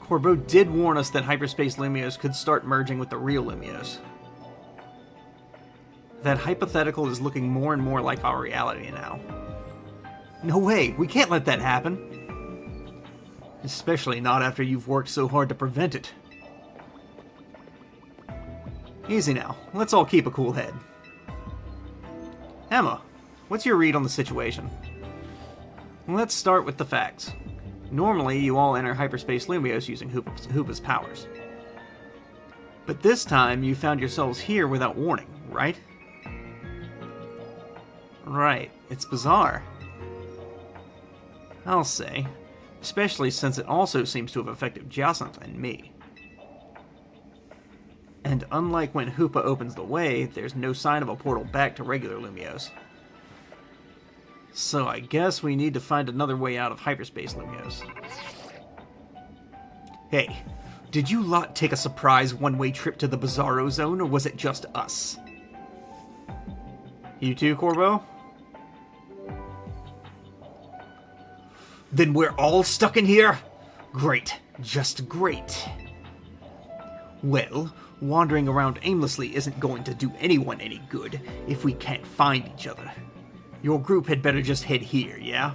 [SPEAKER 2] Corbeau did warn us that Hyperspace Lumios could start merging with the real Lumios. That hypothetical is looking more and more like our reality now. No way, we can't let that happen. Especially not after you've worked so hard to prevent it. Easy now, let's all keep a cool head. Emma, what's your read on the situation? Let's start with the facts. Normally, you all enter Hyperspace Lumios using Hoopa's powers. But this time, you found yourselves here without warning, right? Right, it's bizarre. I'll say. Especially since it also seems to have affected Jacinth and me. And unlike when Hoopa opens the way, there's no sign of a portal back to regular Lumios. So I guess we need to find another way out of Hyperspace Lumios. Hey, did you lot take a surprise one-way trip to the Bizarro Zone, or was it just us? You too, Corbeau? Then we're all stuck in here? Great. Just great. Well, wandering around aimlessly isn't going to do anyone any good if we can't find each other. Your group had better just head here, yeah?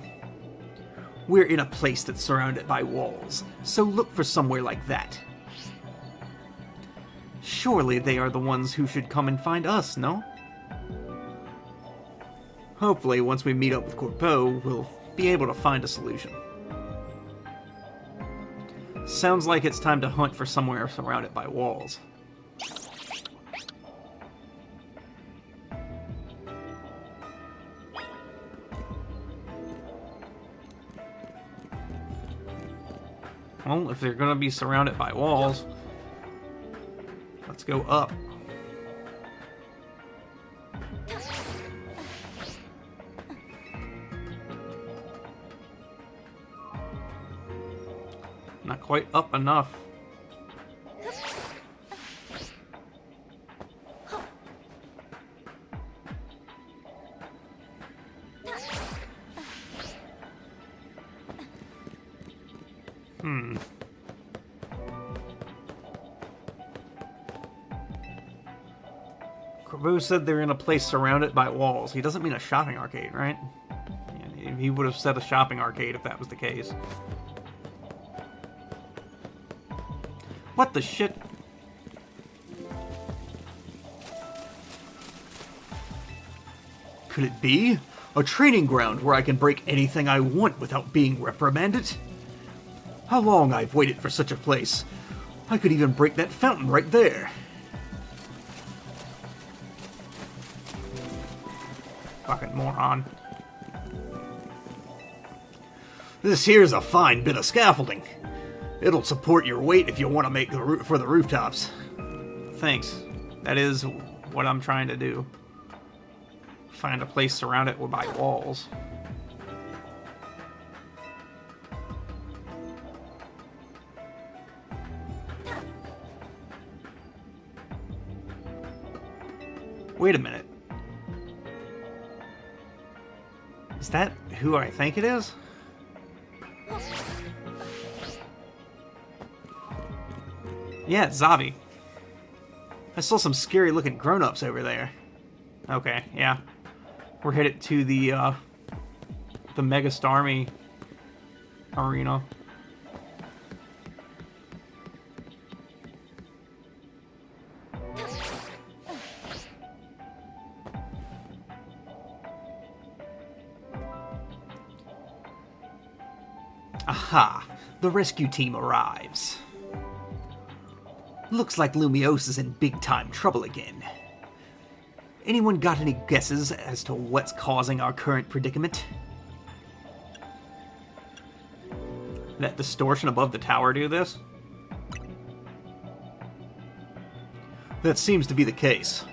[SPEAKER 2] We're in a place that's surrounded by walls, so look for somewhere like that. Surely they are the ones who should come and find us, no? Hopefully, once we meet up with Corbeau, we'll be able to find a solution. Sounds like it's time to hunt for somewhere surrounded by walls. Well, if they're gonna be surrounded by walls, let's go up. Not quite up enough. Corbeau said they're in a place surrounded by walls. He doesn't mean a shopping arcade, right? Yeah, he would have said a shopping arcade if that was the case. What the shit? Could it be? A training ground where I can break anything I want without being reprimanded? How long I've waited for such a place. I could even break that fountain right there. Fucking moron. This here's a fine bit of scaffolding. It'll support your weight if you want to make for the rooftops. Thanks. That is what I'm trying to do. Find a place surrounded by walls. Wait a minute. Is that who I think it is? Yeah, it's Zavi. I saw some scary looking grown-ups over there. Okay, yeah. We're headed to the Mega Starmie arena. Aha! The rescue team arrives. Looks like Lumiose is in big-time trouble again. Anyone got any guesses as to what's causing our current predicament? That distortion above the tower do this? That seems to be the case.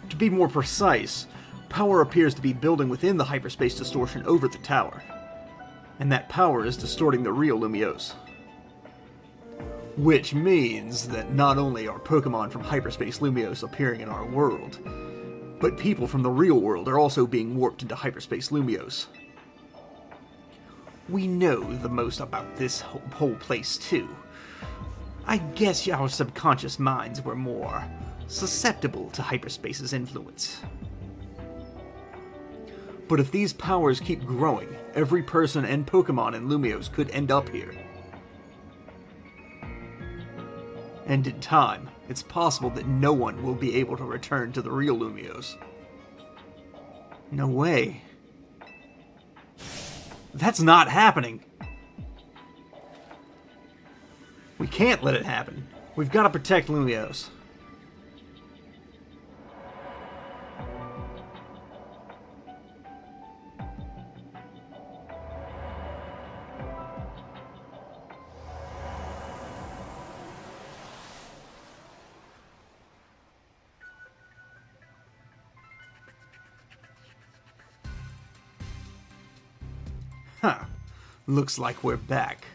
[SPEAKER 2] To be more precise, power appears to be building within the hyperspace distortion over the tower. And that power is distorting the real Lumiose. Which means that not only are Pokemon from Hyperspace Lumiose appearing in our world, but people from the real world are also being warped into Hyperspace Lumiose. We know the most about this whole place too. I guess our subconscious minds were more susceptible to Hyperspace's influence. But if these powers keep growing, every person and Pokemon in Lumiose could end up here. And in time, it's possible that no one will be able to return to the real Lumiose. No way. That's not happening. We can't let it happen. We've got to protect Lumiose. Huh. Looks like we're back.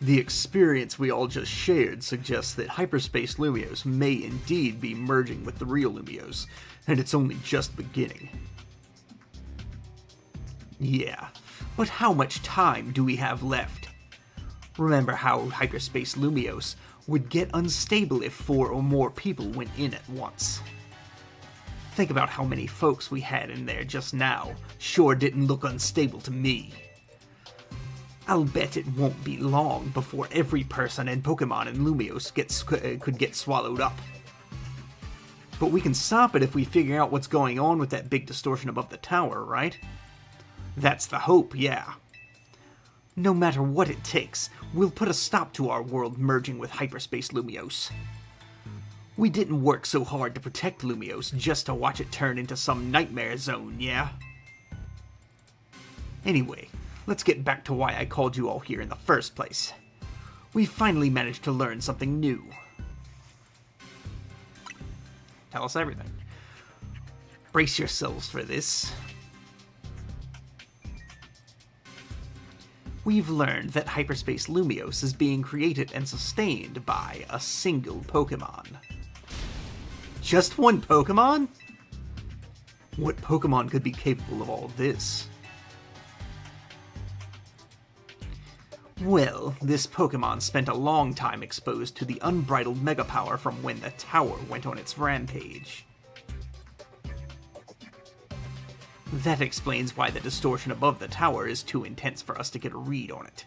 [SPEAKER 2] The experience we all just shared suggests that Hyperspace Lumiose may indeed be merging with the real Lumiose, and it's only just beginning. Yeah, but how much time do we have left? Remember how Hyperspace Lumiose would get unstable if 4 or more people went in at once. Think about how many folks we had in there just now. Sure didn't look unstable to me. I'll bet it won't be long before every person and Pokemon in Lumiose could get swallowed up. But we can stop it if we figure out what's going on with that big distortion above the tower, right? That's the hope, yeah. No matter what it takes, we'll put a stop to our world merging with Hyperspace Lumiose. We didn't work so hard to protect Lumiose just to watch it turn into some nightmare zone, yeah? Anyway, let's get back to why I called you all here in the first place. We finally managed to learn something new. Tell us everything. Brace yourselves for this. We've learned that Hyperspace Lumiose is being created and sustained by a single Pokemon. Just one Pokemon? What Pokemon could be capable of all this? Well, this Pokemon spent a long time exposed to the unbridled mega power from when the tower went on its rampage. That explains why the distortion above the tower is too intense for us to get a read on it.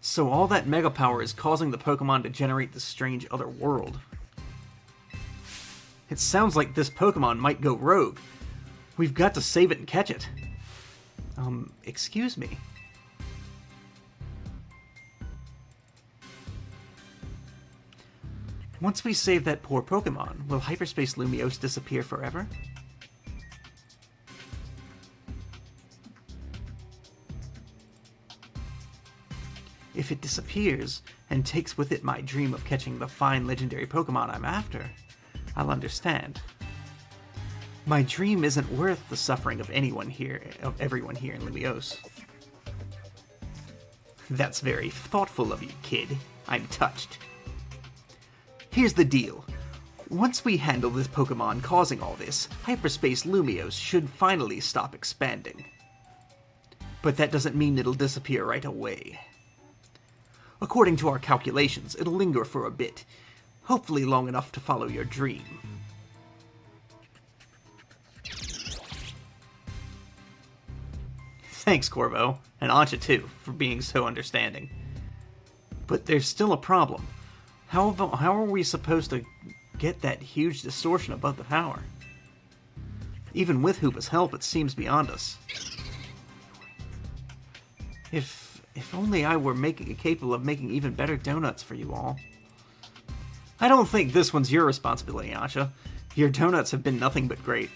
[SPEAKER 2] So all that mega power is causing the Pokemon to generate this strange other world. It sounds like this Pokemon might go rogue. We've got to save it and catch it. Excuse me. Once we save that poor Pokemon, will Hyperspace Lumiose disappear forever? If it disappears, and takes with it my dream of catching the fine legendary Pokemon I'm after, I'll understand. My dream isn't worth the suffering of everyone here in Lumiose. That's very thoughtful of you, kid. I'm touched. Here's the deal. Once we handle this Pokemon causing all this, Hyperspace Lumiose should finally stop expanding. But that doesn't mean it'll disappear right away. According to our calculations, it'll linger for a bit, hopefully long enough to follow your dream. Thanks, Corvo, and Ancha too, for being so understanding. But there's still a problem. How are we supposed to get that huge distortion above the power? Even with Hoopa's help, it seems beyond us. If only I were capable of making even better donuts for you all. I don't think this one's your responsibility, Ancha. Your donuts have been nothing but great.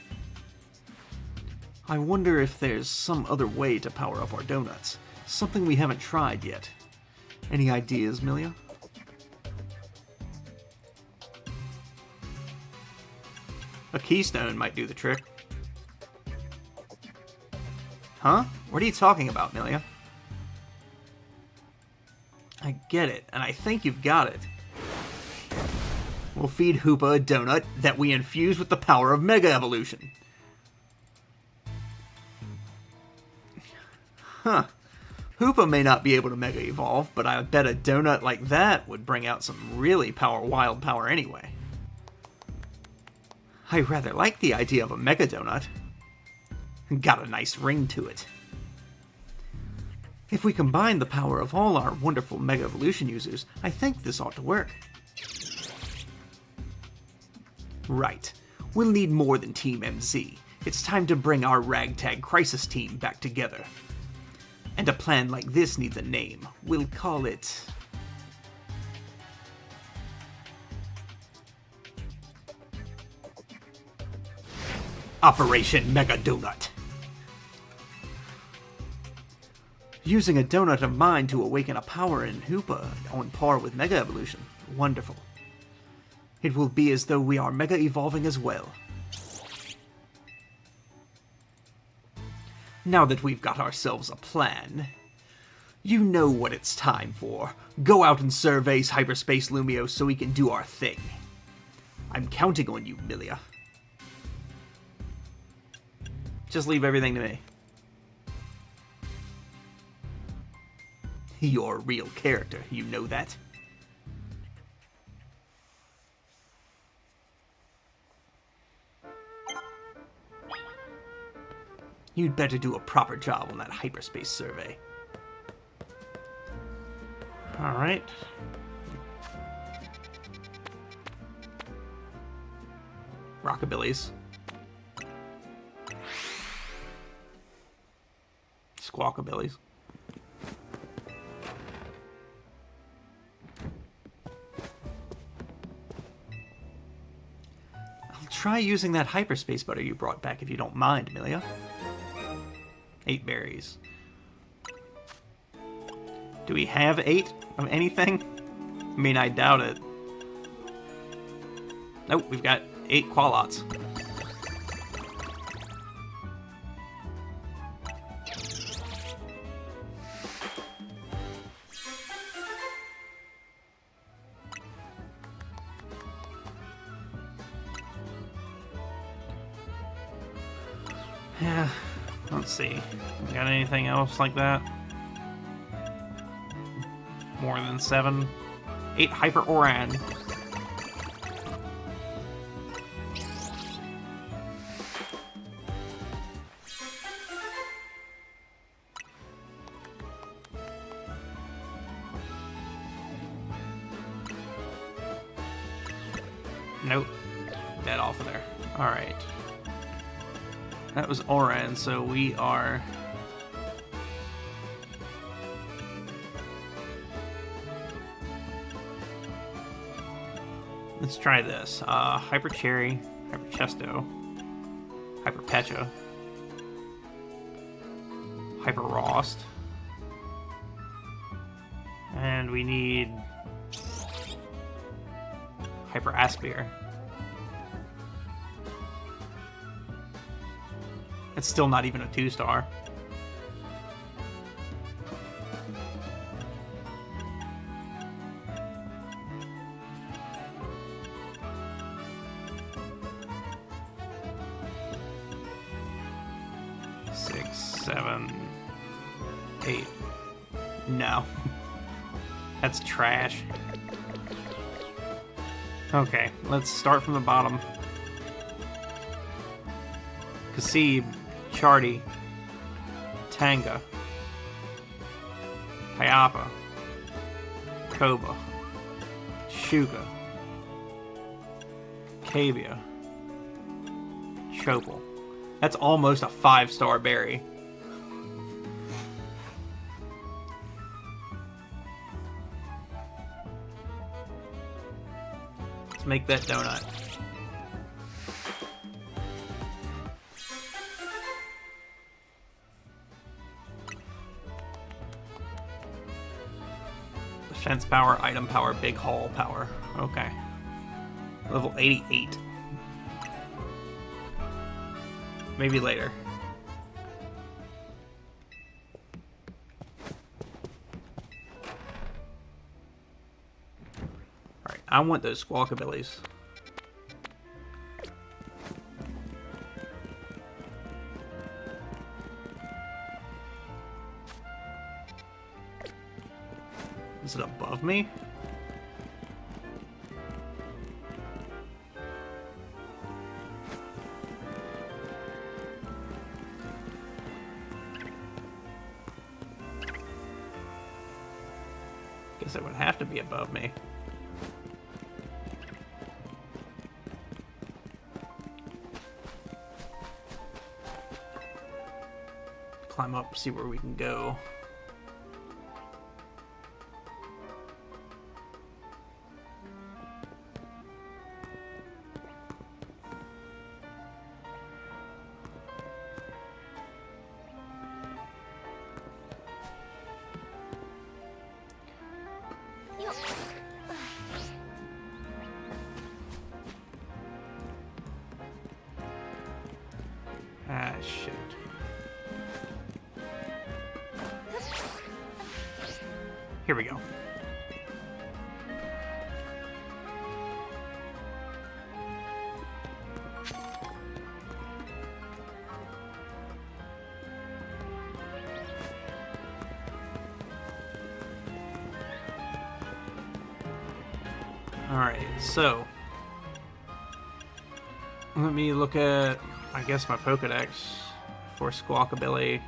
[SPEAKER 2] I wonder if there's some other way to power up our donuts. Something we haven't tried yet. Any ideas, Milia? A keystone might do the trick. Huh? What are you talking about, Milia? I get it, and I think you've got it. We'll feed Hoopa a donut that we infuse with the power of Mega Evolution. Huh. Hoopa may not be able to Mega Evolve, but I bet a donut like that would bring out some really wild power anyway. I rather like the idea of a Mega Donut. Got a nice ring to it. If we combine the power of all our wonderful Mega Evolution users, I think this ought to work. Right. We'll need more than Team MZ. It's time to bring our ragtag crisis team back together. And a plan like this needs a name. We'll call it... Operation Mega Donut. Using a donut of mine to awaken a power in Hoopa on par with Mega Evolution. Wonderful. It will be as though we are Mega Evolving as well. Now that we've got ourselves a plan, you know what it's time for. Go out and survey Hyperspace Lumiose so we can do our thing. I'm counting on you, Milia. Just leave everything to me. You're a real character, you know that? You'd better do a proper job on that hyperspace survey. Alright. Rockabillys. Squawkabillys. Try using that hyperspace butter you brought back if you don't mind, Milia. 8 berries. Do we have 8 of anything? I mean, I doubt it. Nope, we've got 8 Qualots. Yeah, let's see. Got anything else like that? More than 7? 8 Hyper Oran. Nope. Dead off of there. Alright. That was Oran, so we are... Let's try this. Hyper Cherry, Hyper Chesto, Hyper Pecha, Hyper Rost, and we need Hyper Aspir. It's still not even a 2-star. Six, 7, 8. No. That's trash. Okay, let's start from the bottom. Kasib, Chardy, Tanga, Pyappa, Koba, Shuka, Cavia, Chopal. That's almost a 5-star berry. Let's make that donut. Defense power, item power, big haul power. Okay. Level 88. Maybe later. Alright, I want those Squawkabillies. Is it above me? Guess it would have to be above me. Climb up, see where we can go. Ah, shit. Here we go. Alright, so let me look at, I guess, my Pokedex for Squawkabilly.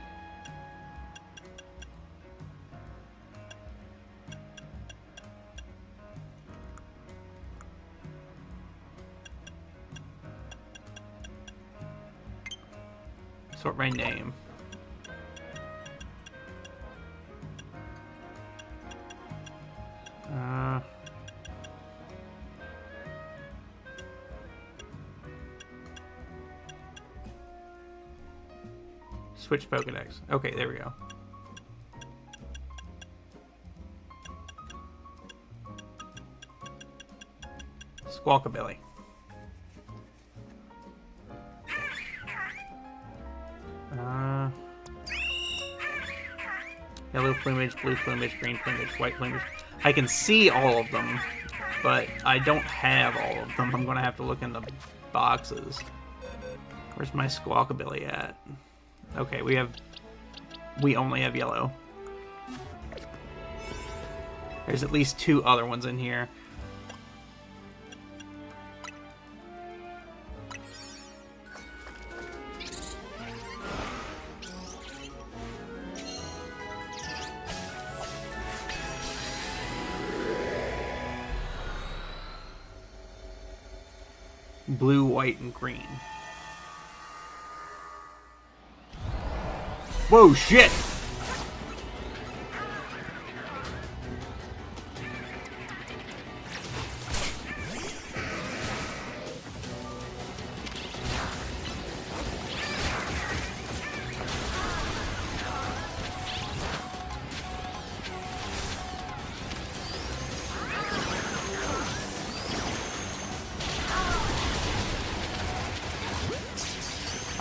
[SPEAKER 2] Sort by name. Switch Pokedex. Okay, there we go. Squawkabilly. Yellow plumage, blue plumage, green plumage, white plumage. I can see all of them, but I don't have all of them. I'm gonna have to look in the boxes. Where's my Squawkabilly at? Okay, we only have yellow. There's at least 2 other ones in here. Blue, white, and green. Whoa, shit!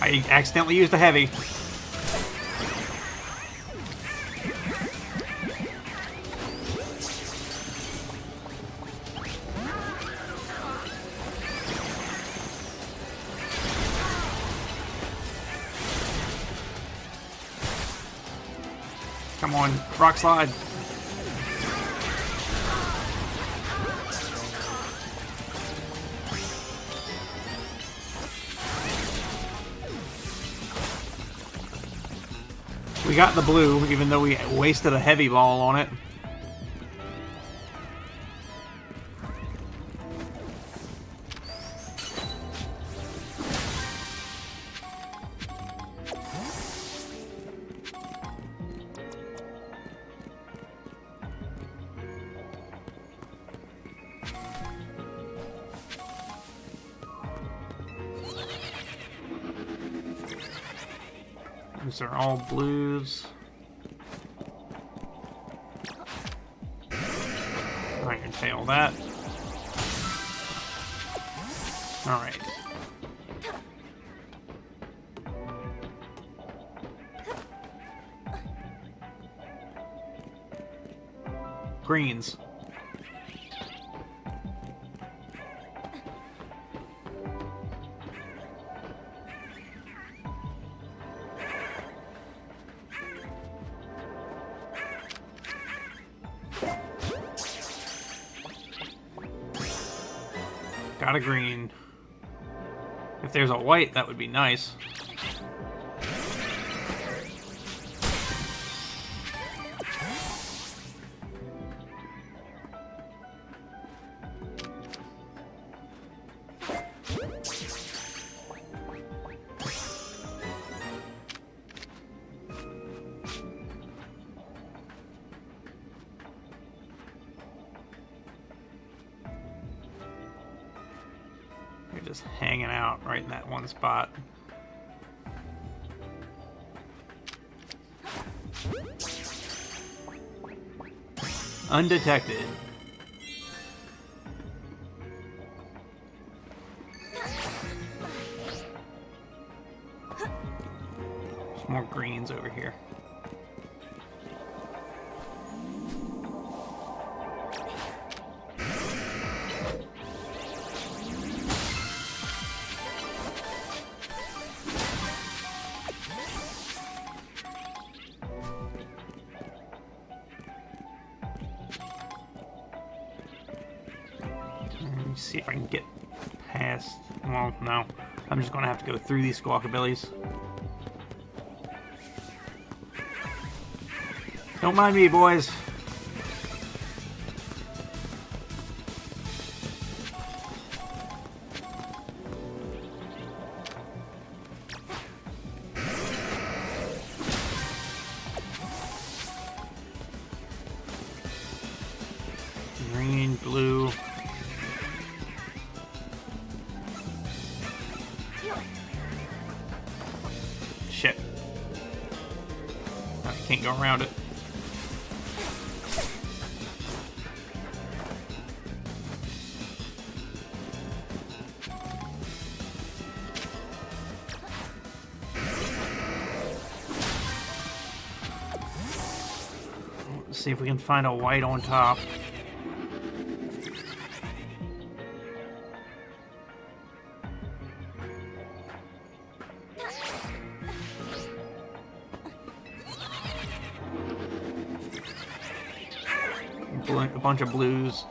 [SPEAKER 2] I accidentally used a heavy. Come on, rock slide. We got the blue, even though we wasted a heavy ball on it. These are all blues. I can tail that. Alright. Greens. Got a green. If there's a white, that would be nice. You're just hanging out right in that one spot. Undetected. There's more greens over here. Let me see if I can get past. Well, no. I'm just going to have to go through these squawkabillies. Don't mind me, boys. Green, blue. Shit. I can't go around it. Let's see if we can find a white on top. A bunch of blues.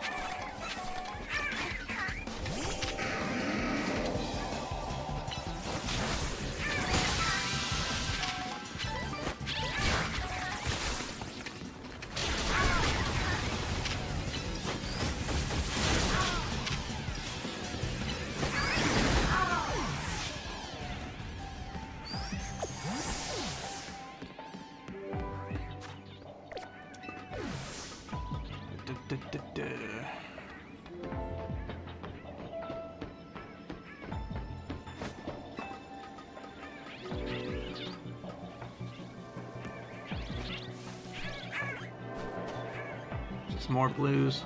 [SPEAKER 2] Just more blues.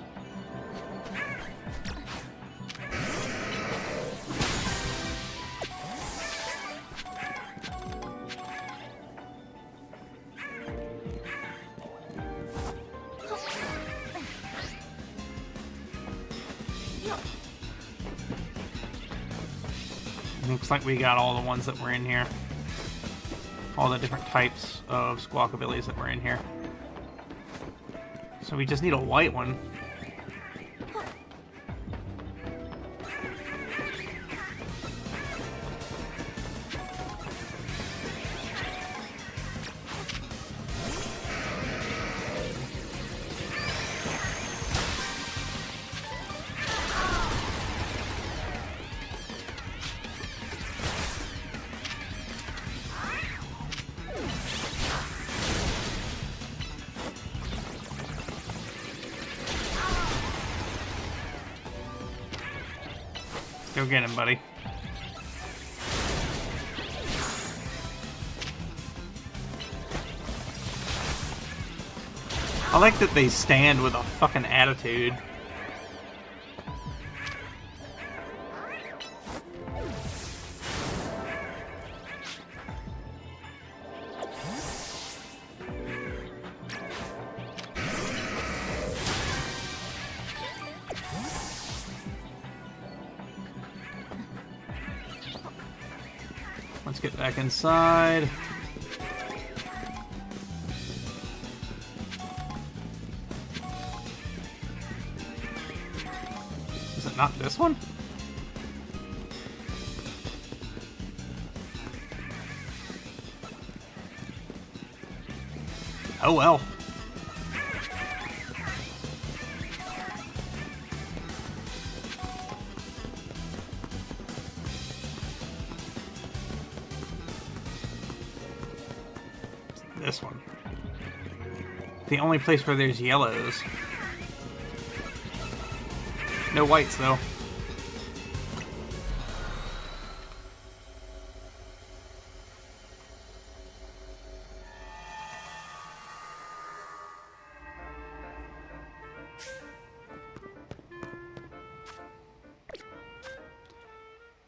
[SPEAKER 2] Looks like we got all the ones that were in here. All the different types of squawkabillies that were in here. So we just need a white one. Go get him, buddy. I like that they stand with a fucking attitude. Let's get back inside. Is it not this one? Oh well. This one. The only place where there's yellows. No whites, though.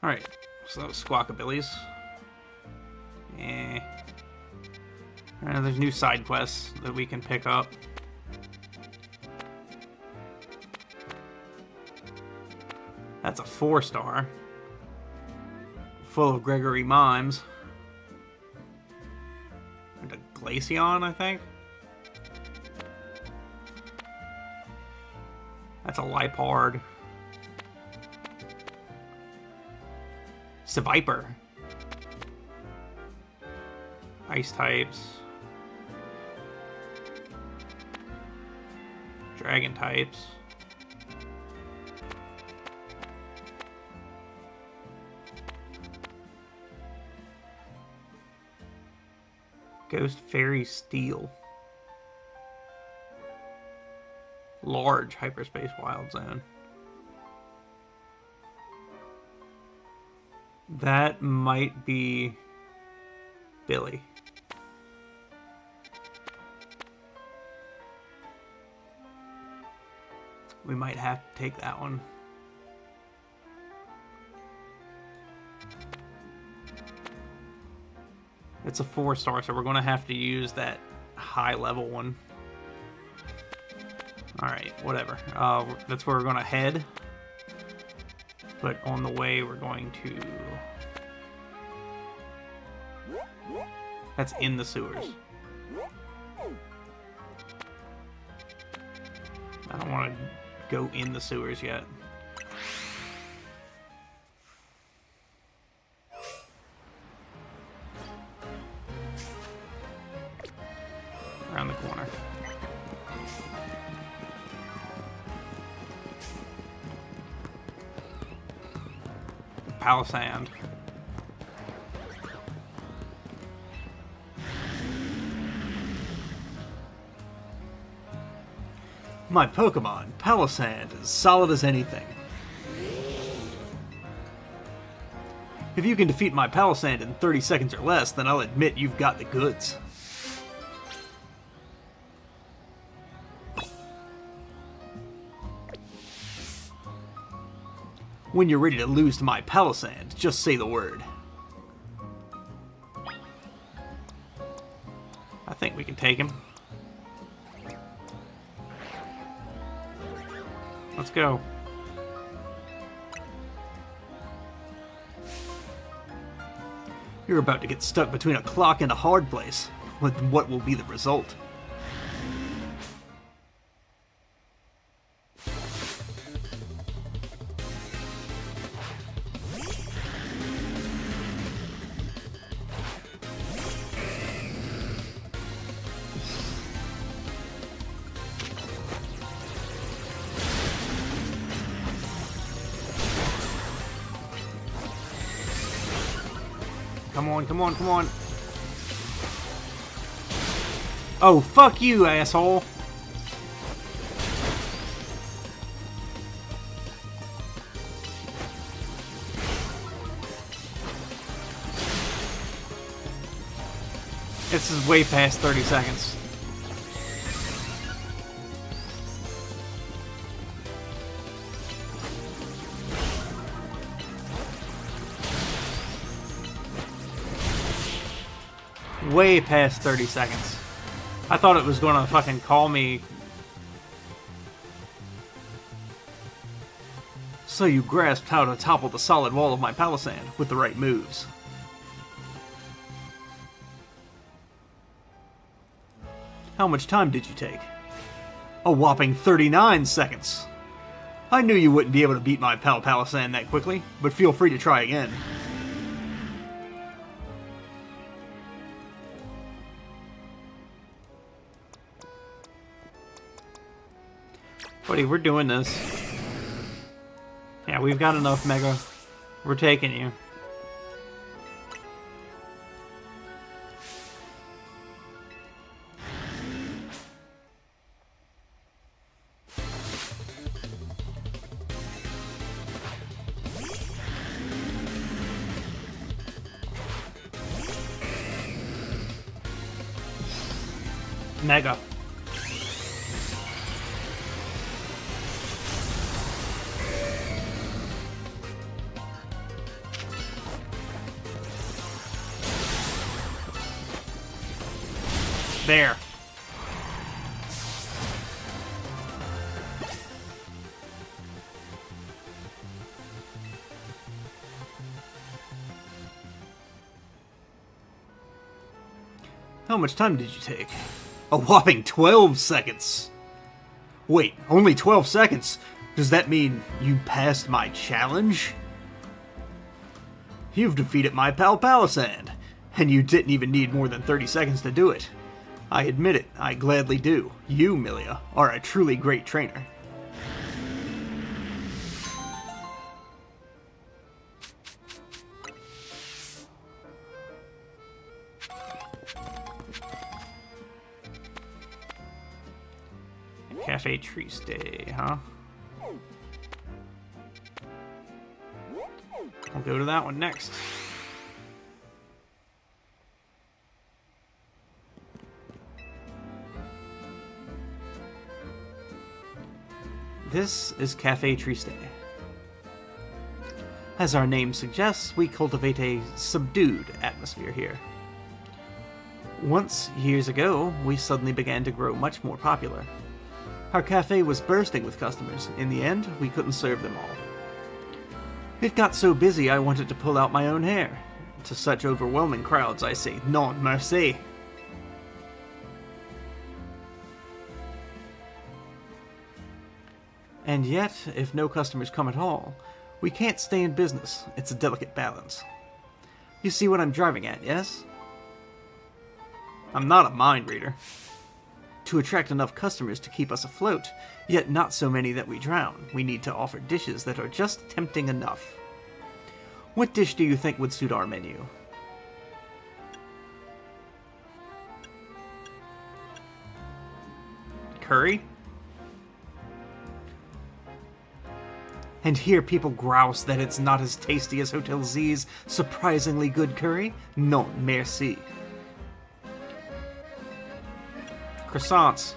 [SPEAKER 2] Alright, so that was Squawkabillies. Eh. There's new side quests that we can pick up. That's a 4-star. Full of Gregory Mimes. And a Glaceon, I think? That's a Lipard. Seviper. Ice types. Dragon types. Ghost Fairy Steel. Large Hyperspace Wild Zone. That might be Billy. We might have to take that one. It's a 4-star, so we're going to have to use that high-level one. Alright, whatever. That's where we're going to head. But on the way, we're going to... That's in the sewers. I don't want to go in the sewers yet. Around the corner. Palisand. My Pokemon, Palisand, is solid as anything. If you can defeat my Palisand in 30 seconds or less, then I'll admit you've got the goods. When you're ready to lose to my Palisand, just say the word. I think we can take him. Let's go. You're about to get stuck between a clock and a hard place. What will be the result? Come on, come on, come on. Oh, fuck you, asshole. This is way past 30 seconds. Way past 30 seconds. I thought it was going to fucking call me. So you grasped how to topple the solid wall of my palisade with the right moves. How much time did you take? A whopping 39 seconds. I knew you wouldn't be able to beat my palisade that quickly, but feel free to try again. Buddy, we're doing this. Yeah, we've got enough, Mega. We're taking you. Mega. There. How much time did you take? A whopping 12 seconds. Wait, only 12 seconds? Does that mean you passed my challenge? You've defeated my pal Palisand, and you didn't even need more than 30 seconds to do it. I admit it, I gladly do. You, Milia, are a truly great trainer. Cafe Triste, huh? I'll go to that one next. This is Cafe Triste. As our name suggests, we cultivate a subdued atmosphere here. Once, years ago, we suddenly began to grow much more popular. Our cafe was bursting with customers. In the end, we couldn't serve them all. It got so busy I wanted to pull out my own hair. To such overwhelming crowds, I say, non merci. And yet, if no customers come at all, we can't stay in business. It's a delicate balance. You see what I'm driving at, yes? I'm not a mind reader. To attract enough customers to keep us afloat, yet not so many that we drown, we need to offer dishes that are just tempting enough. What dish do you think would suit our menu? Curry? And hear people grouse that it's not as tasty as Hotel Z's surprisingly good curry? Non, merci. Croissants.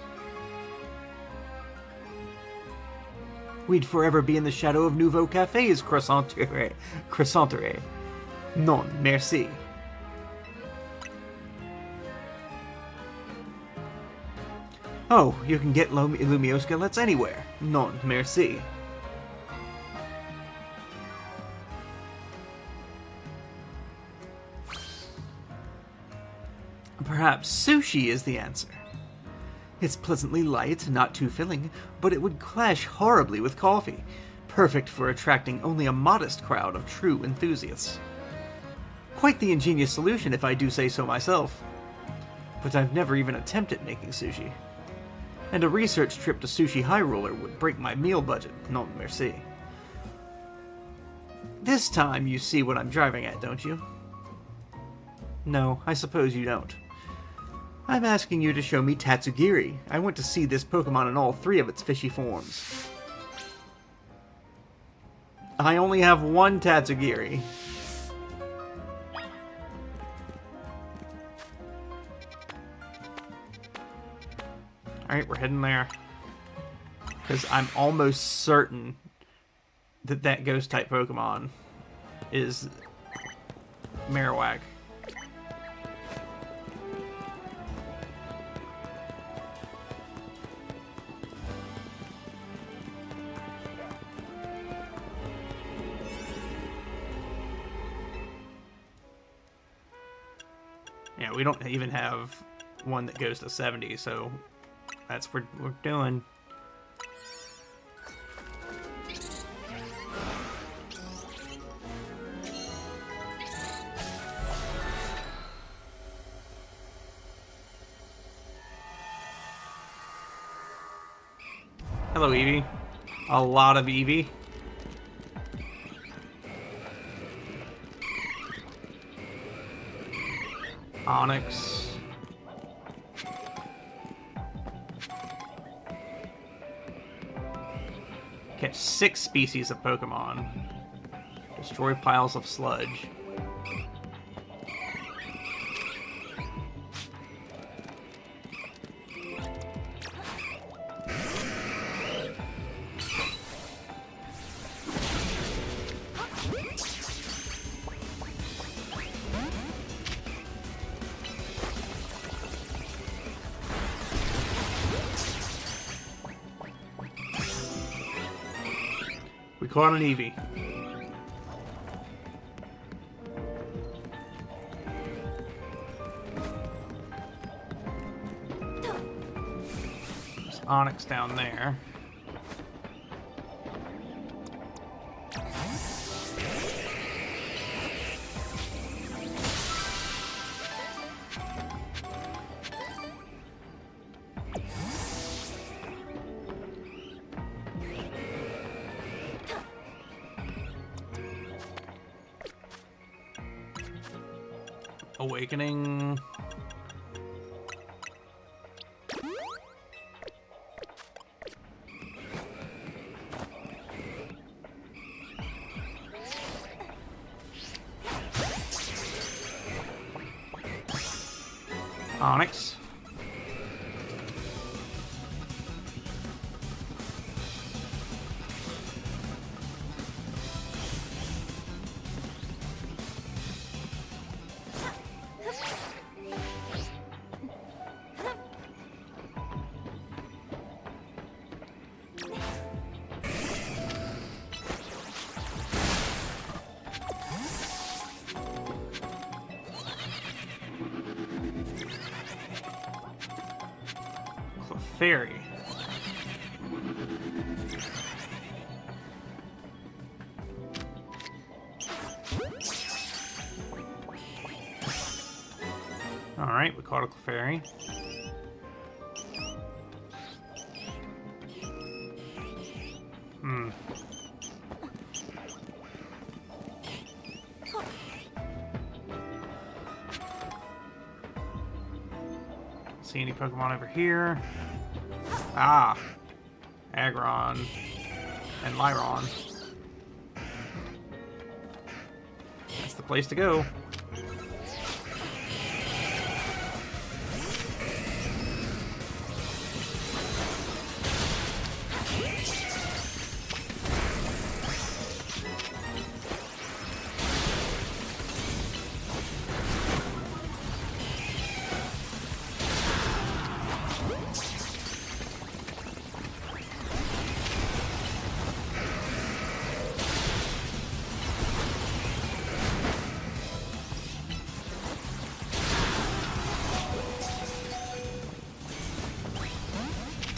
[SPEAKER 2] We'd forever be in the shadow of Nouveau Café's croissanterie. Non, merci. Oh, you can get Lumioskelettes anywhere. Non, merci. Perhaps sushi is the answer. It's pleasantly light, not too filling, but it would clash horribly with coffee, perfect for attracting only a modest crowd of true enthusiasts. Quite the ingenious solution, if I do say so myself. But I've never even attempted making sushi. And a research trip to Sushi High Roller would break my meal budget, non merci. This time you see what I'm driving at, don't you? No, I suppose you don't. I'm asking you to show me Tatsugiri. I want to see this Pokemon in all 3 of its fishy forms. I only have 1 Tatsugiri. Alright, we're heading there. Because I'm almost certain that that Ghost-type Pokemon is Marowak. Yeah, we don't even have one that goes to 70, so that's what we're doing. Hello, Eevee. A lot of Eevee. Onyx. Catch 6 species of Pokemon. Destroy piles of sludge. We caught an Eevee. There's Onyx down there. Awakening. Onyx. Clefairy. Alright, we caught a Clefairy. See any Pokemon over here? Ah, Aggron and Lyron. That's the place to go.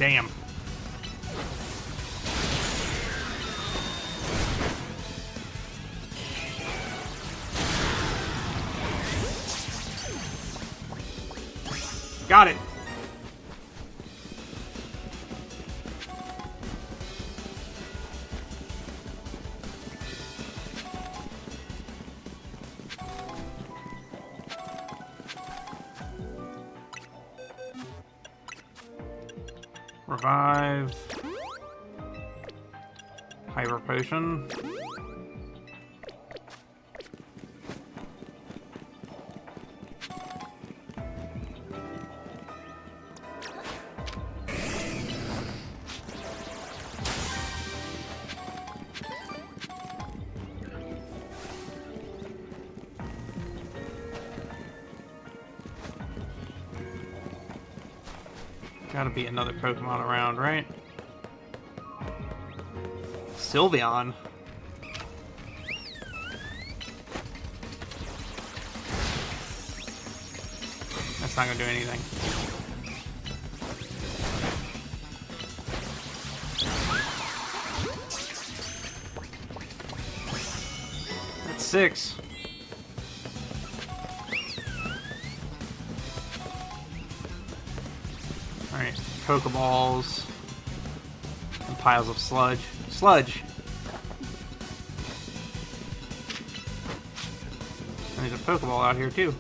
[SPEAKER 2] Damn. Got it. Revive. Hyper Potion. Gotta be another Pokemon around, right? Sylveon. That's not gonna do anything. That's 6. Alright, Pokeballs. And piles of sludge. Sludge! And there's a Pokeball out here, too.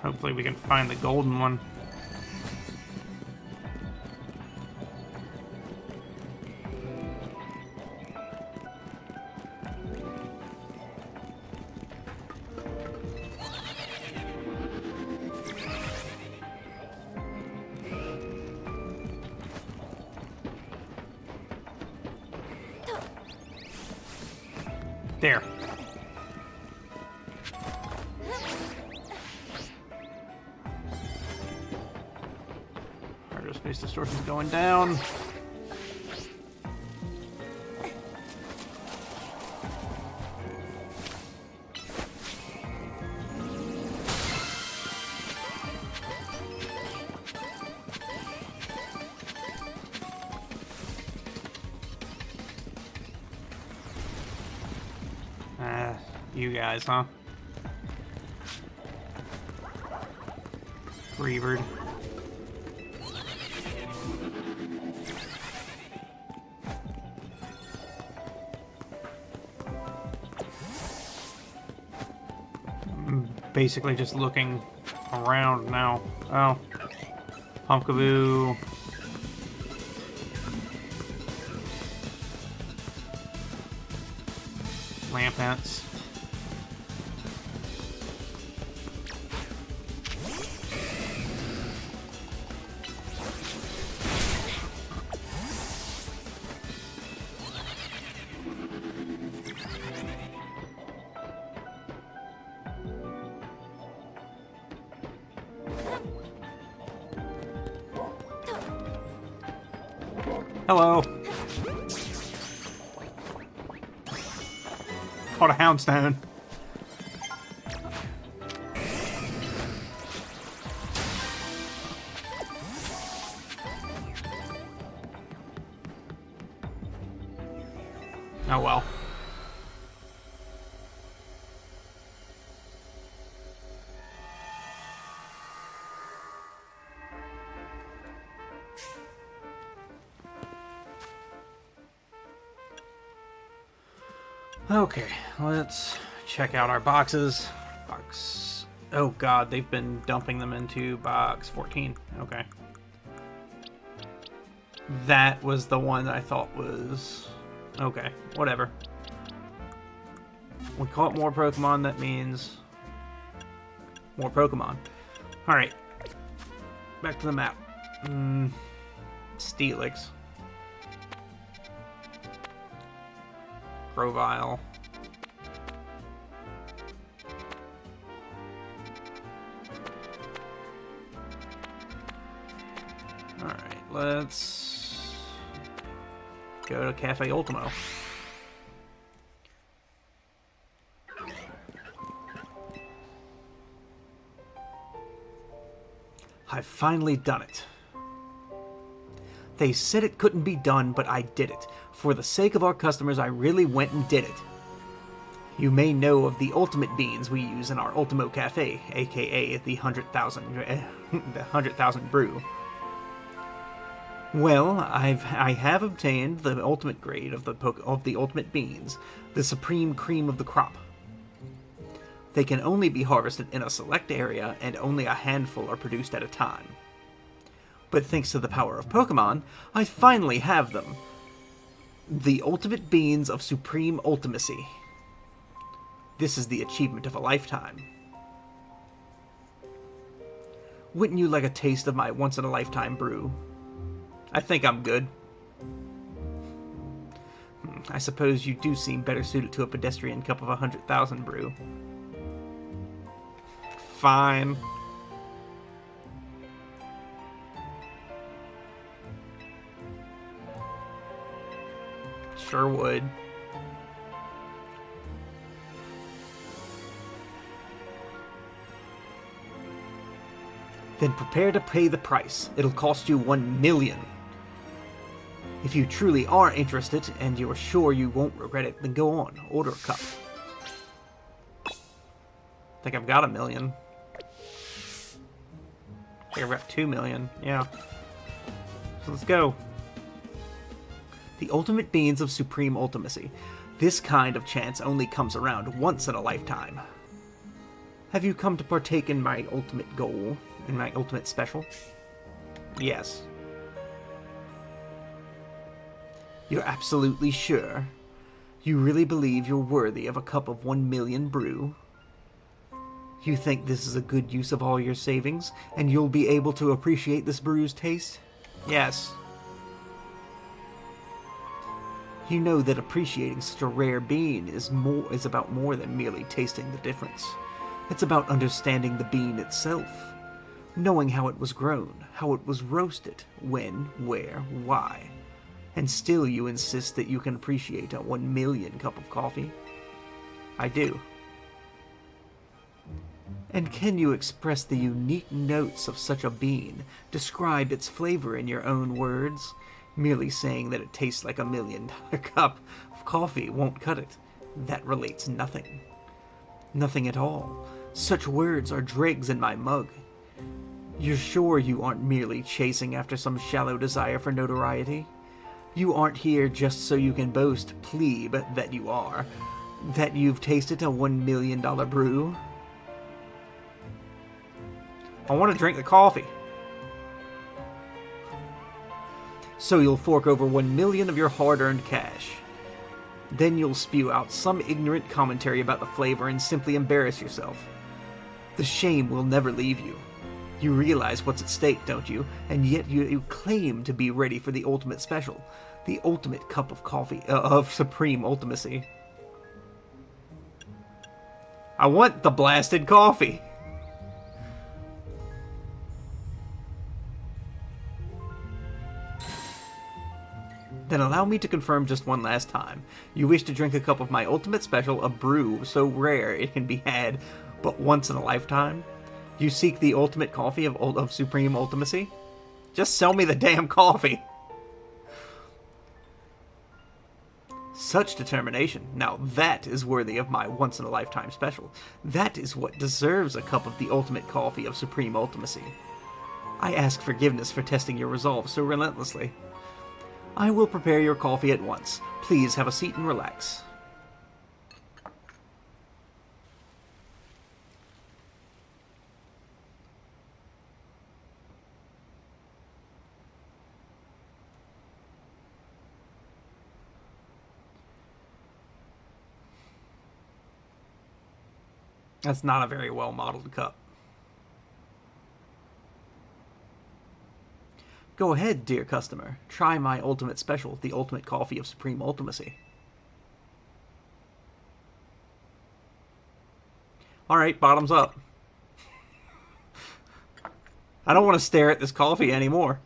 [SPEAKER 2] Hopefully we can find the golden one. There. Cargo space distortion's going down. You guys, huh? Revered. I'm basically just looking around now. Oh. Pumpkaboo. Lampants. Hello. Caught a Houndstone. Oh well. Okay, let's check out our boxes. Box... Oh god, they've been dumping them into box 14. Okay. That was the one that I thought was... Okay, whatever. We caught more Pokemon, that means... more Pokemon. Alright. Back to the map. Steelix. Grovyle. Alright, let's go to Cafe Ultimo. I've finally done it. They said it couldn't be done, but I did it. For the sake of our customers, I really went and did it. You may know of the ultimate beans we use in our Ultimo Cafe, aka the 100,000 brew. Well, I have obtained the ultimate grade of the ultimate beans, the supreme cream of the crop. They can only be harvested in a select area, and only a handful are produced at a time. But thanks to the power of Pokemon, I finally have them. The ultimate beans of supreme ultimacy. This is the achievement of a lifetime. Wouldn't you like a taste of my once-in-a-lifetime brew? I think I'm good. I suppose you do seem better suited to a pedestrian cup of 100,000 brew. Fine. Sure would. Then prepare to pay the price. It'll cost you 1 million. If you truly are interested, and you're sure you won't regret it, then go on, order a cup. I think I've got 1 million. I think I've got 2 million, yeah. So let's go. The ultimate beans of supreme ultimacy. This kind of chance only comes around once in a lifetime. Have you come to partake in my ultimate goal, in my ultimate special? Yes. You're absolutely sure? You really believe you're worthy of a cup of 1 million brew? You think this is a good use of all your savings, and you'll be able to appreciate this brew's taste? Yes. You know that appreciating such a rare bean is about more than merely tasting the difference. It's about understanding the bean itself, knowing how it was grown, how it was roasted, when, where, why. And still you insist that you can appreciate a 1 million cup of coffee? I do. And can you express the unique notes of such a bean, describe its flavor in your own words? Merely saying that it tastes like $1 million cup of coffee won't cut it. That relates nothing. Nothing at all. Such words are dregs in my mug. You're sure you aren't merely chasing after some shallow desire for notoriety? You aren't here just so you can boast, plebe, that you are, that you've tasted a $1 million brew? I want to drink the coffee. So you'll fork over 1 million of your hard-earned cash. Then you'll spew out some ignorant commentary about the flavor and simply embarrass yourself. The shame will never leave you. You realize what's at stake, don't you? And yet you claim to be ready for the ultimate special. The ultimate cup of coffee, of supreme ultimacy. I want the blasted coffee! Then allow me to confirm just one last time. You wish to drink a cup of my ultimate special, a brew so rare it can be had but once in a lifetime? You seek the ultimate coffee of supreme ultimacy? Just sell me the damn coffee! Such determination. Now that is worthy of my once-in-a-lifetime special. That is what deserves a cup of the ultimate coffee of supreme ultimacy. I ask forgiveness for testing your resolve so relentlessly. I will prepare your coffee at once. Please have a seat and relax. That's not a very well-modeled cup. Go ahead, dear customer. Try my ultimate special, the ultimate coffee of supreme ultimacy. Alright, bottoms up. I don't want to stare at this coffee anymore.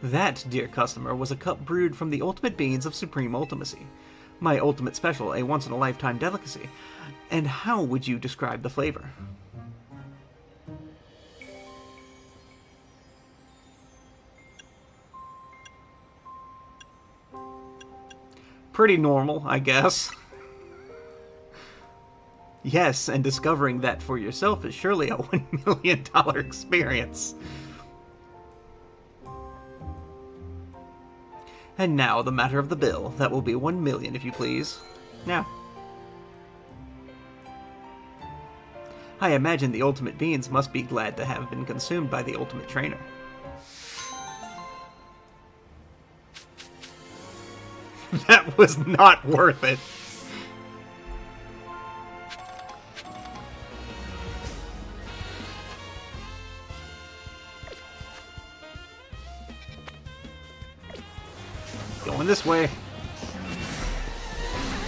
[SPEAKER 2] That, dear customer, was a cup brewed from the ultimate beans of supreme ultimacy. My ultimate special, a once-in-a-lifetime delicacy. And how would you describe the flavor? Pretty normal, I guess. Yes, and discovering that for yourself is surely a $1 million experience. And now, the matter of the bill. That will be $1 million, if you please. Now. I imagine the ultimate beings must be glad to have been consumed by the ultimate trainer. That was not worth it. Going this way.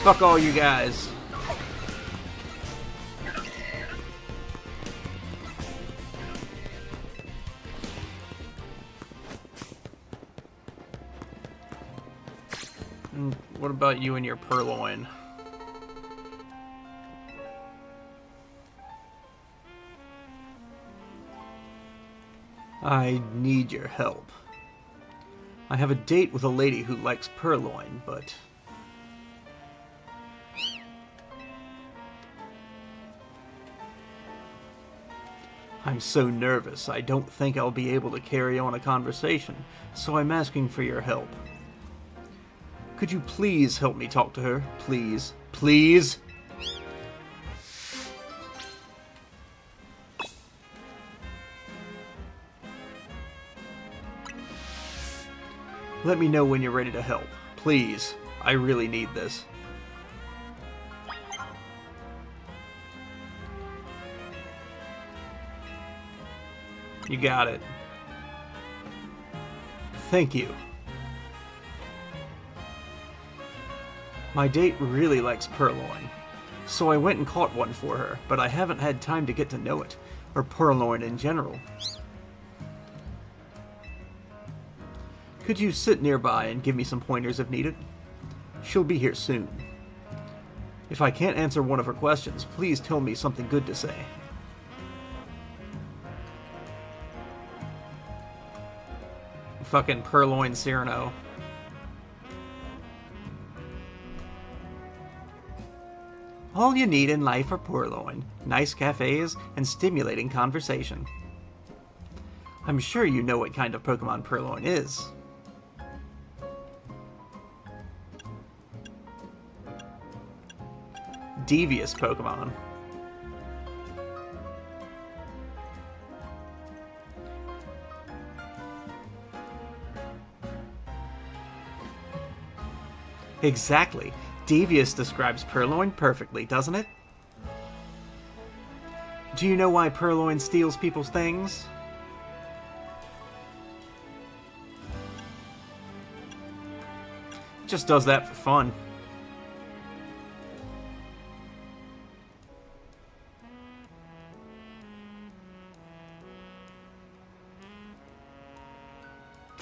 [SPEAKER 2] Fuck all you guys. What about you and your purloin? I need your help. I have a date with a lady who likes purloin, but... I'm so nervous, I don't think I'll be able to carry on a conversation, so I'm asking for your help. Could you please help me talk to her? Please. Please? Let me know when you're ready to help. Please. I really need this. You got it. Thank you. My date really likes purloin, so I went and caught one for her, but I haven't had time to get to know it, or purloin in general. Could you sit nearby and give me some pointers if needed? She'll be here soon. If I can't answer one of her questions, please tell me something good to say. Fucking purloin Cyrano. All you need in life are purloin, nice cafes, and stimulating conversation. I'm sure you know what kind of Pokemon purloin is. Devious Pokemon. Exactly. Devious describes purloin perfectly, doesn't it? Do you know why purloin steals people's things? Just does that for fun.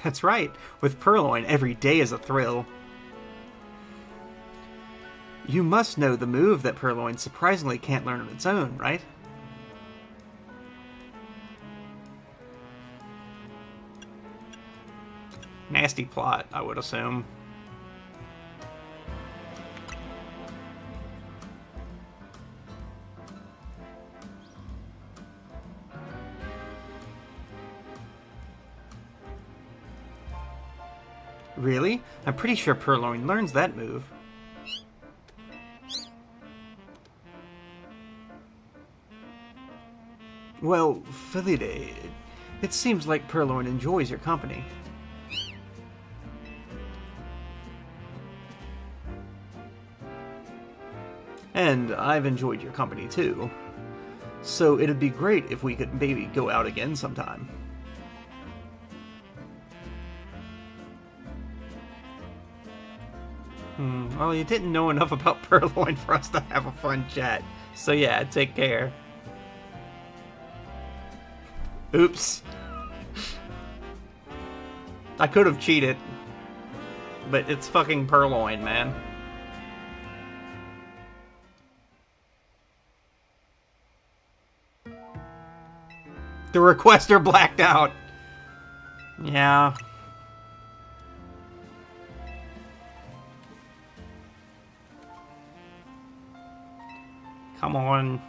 [SPEAKER 2] That's right. With purloin, every day is a thrill. You must know the move that purloin surprisingly can't learn on its own, right? Nasty plot, I would assume. Really? I'm pretty sure purloin learns that move. Well, Felipe, it seems like purloin enjoys your company. And I've enjoyed your company too. So it'd be great if we could maybe go out again sometime. Well, you didn't know enough about purloin for us to have a fun chat. So yeah, take care. Oops. I could have cheated. But it's fucking Purloin, man. The requester blacked out. Yeah. Come on.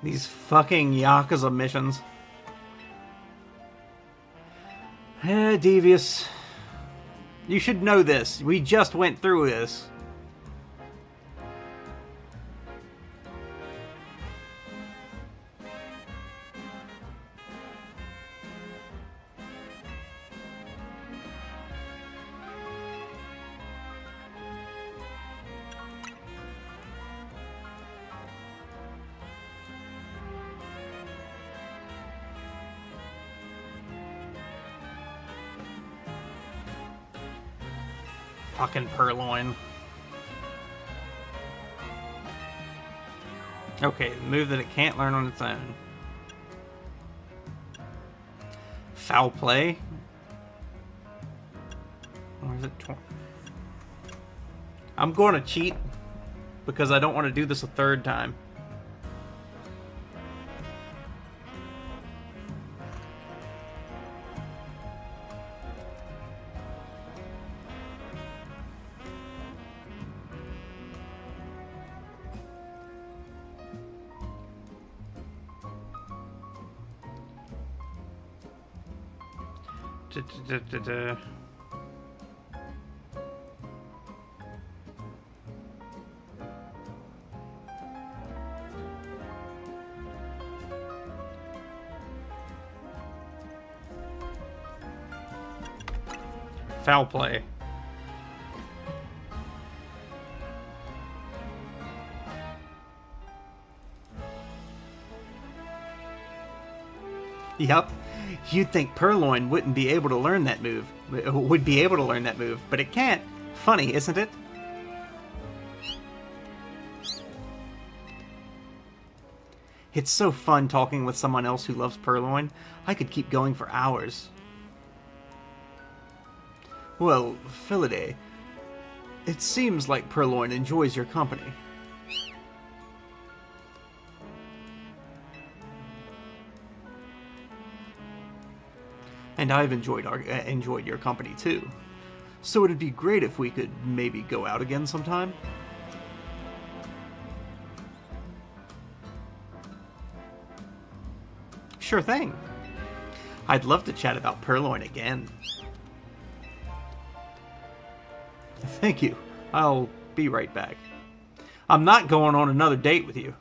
[SPEAKER 2] These fucking Yakuza missions. Devious. You should know this. We just went through this. Fucking Purloin. Okay, the move that it can't learn on its own. Foul play? Or is it... I'm going to cheat because I don't want to do this a third time. Foul play. Yep. You'd think Purloin wouldn't be able to learn that move. Would be able to learn that move, but it can't. Funny, isn't it? It's so fun talking with someone else who loves Purloin. I could keep going for hours. Well, Philaday, it seems like Purloin enjoys your company. And I've enjoyed your company too. So it'd be great if we could maybe go out again sometime. Sure thing. I'd love to chat about Purloin again. Thank you. I'll be right back. I'm not going on another date with you.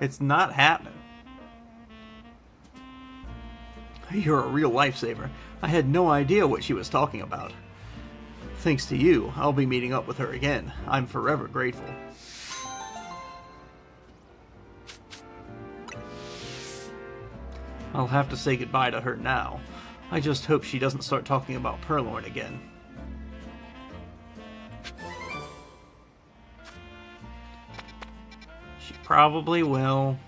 [SPEAKER 2] It's not happening. You're a real lifesaver. I had no idea what she was talking about. Thanks to you, I'll be meeting up with her again. I'm forever grateful. I'll have to say goodbye to her now. I just hope she doesn't start talking about Purloin again. She probably will.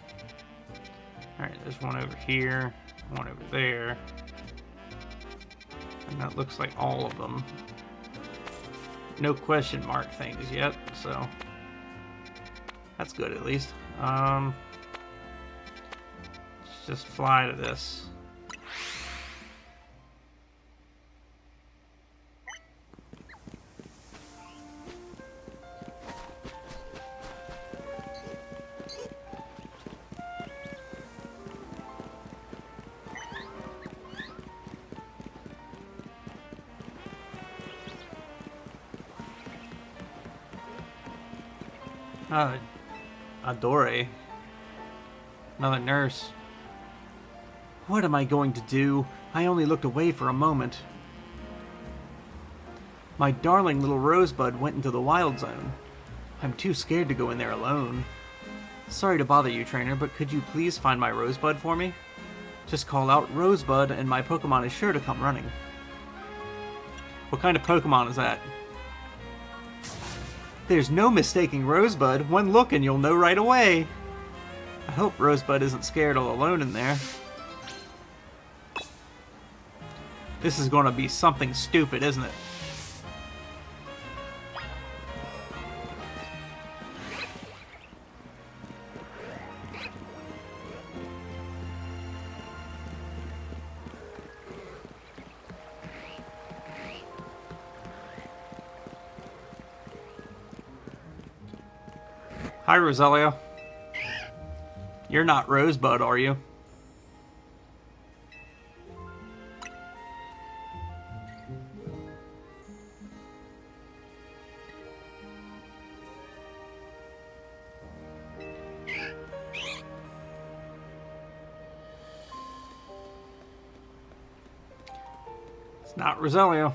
[SPEAKER 2] Alright, there's one over here. One over there. And that looks like all of them. No question mark things yet, so that's good at least. Let's just fly to this. Adore. Another nurse. What am I going to do? I only looked away for a moment. My darling little Rosebud went into the wild zone. I'm too scared to go in there alone. Sorry to bother you, trainer, but could you please find my Rosebud for me? Just call out Rosebud and my Pokemon is sure to come running. What kind of Pokemon is that? There's no mistaking Rosebud. One look and you'll know right away. I hope Rosebud isn't scared all alone in there. This is going to be something stupid, isn't it? Hi, Rosalia. You're not Rosebud, are you? It's not Rosalia.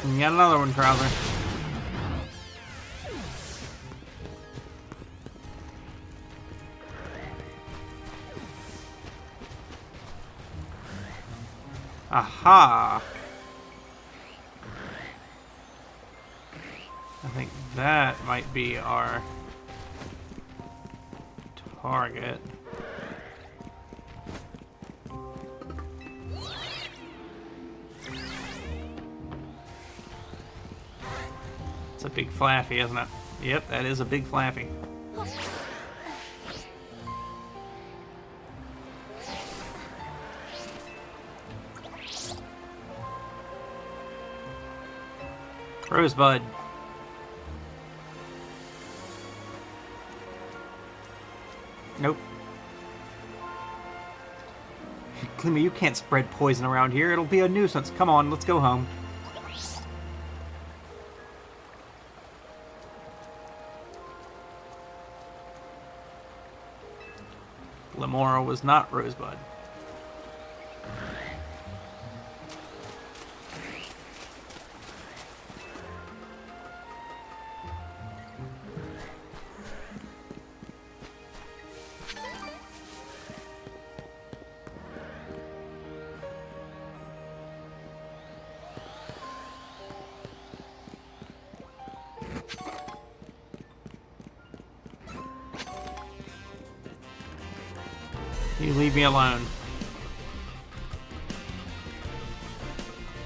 [SPEAKER 2] And got another one, Krauser. Aha! I think that might be our target. It's a big Flaffy, isn't it? Yep, that is a big Flaffy. Rosebud. Nope. Glimmy, you can't spread poison around here. It'll be a nuisance. Come on, let's go home. Lamora was not Rosebud. You leave me alone.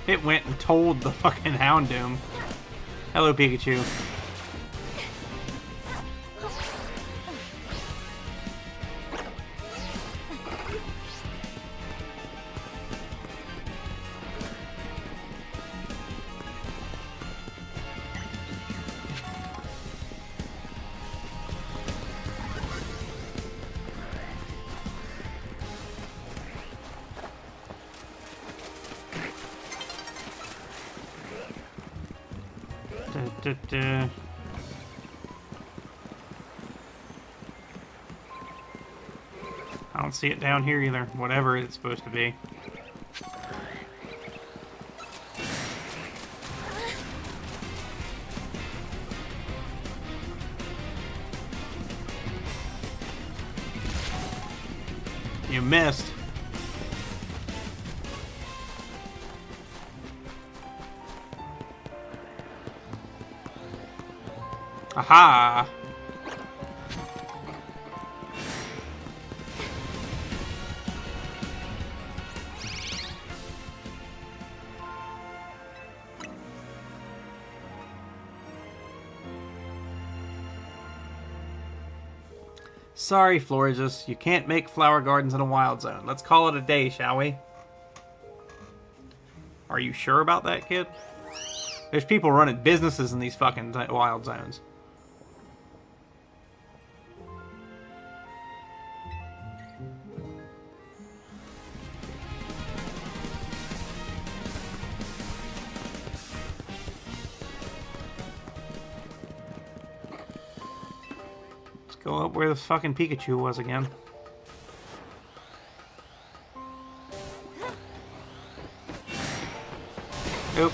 [SPEAKER 2] It went and told the fucking Houndoom. Hello, Pikachu. I don't see it down here either, whatever it's supposed to be. You missed. Aha! Sorry, Florges, you can't make flower gardens in a wild zone. Let's call it a day, shall we? Are you sure about that, kid? There's people running businesses in these fucking wild zones. Go up where the fucking Pikachu was again. Oop.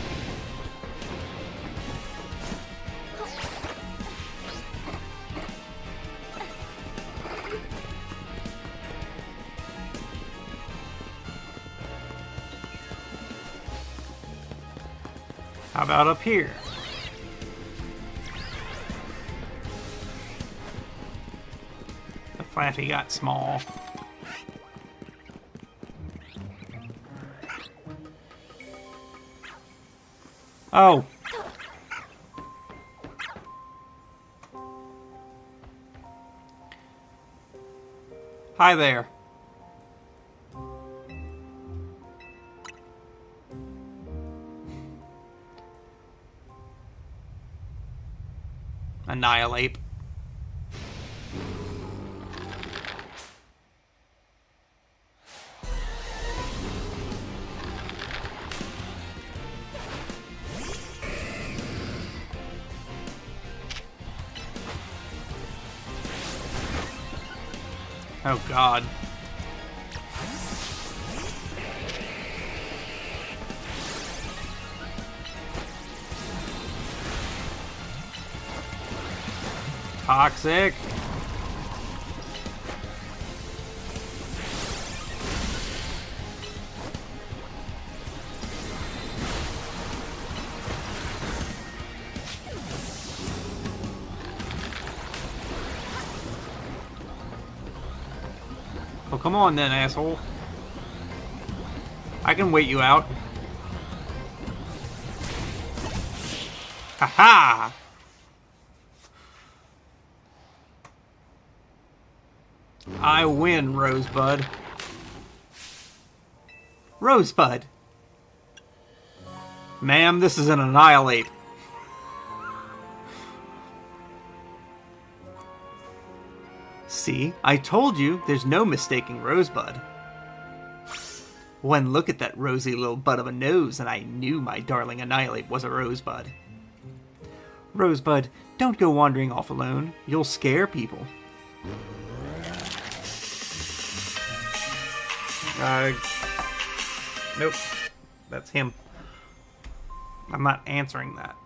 [SPEAKER 2] How about up here? The Flaffy got small. Oh. Hi there. Annihilate. Oh God. Toxic. Oh, come on then, asshole. I can wait you out. Ha-ha! I win, Rosebud. Rosebud! Ma'am, this is an annihilate. See, I told you there's no mistaking Rosebud. One look at that rosy little bud of a nose and I knew my darling Annihilate was a Rosebud. Rosebud, don't go wandering off alone. You'll scare people.
[SPEAKER 1] Nope.
[SPEAKER 2] That's him. I'm not answering that.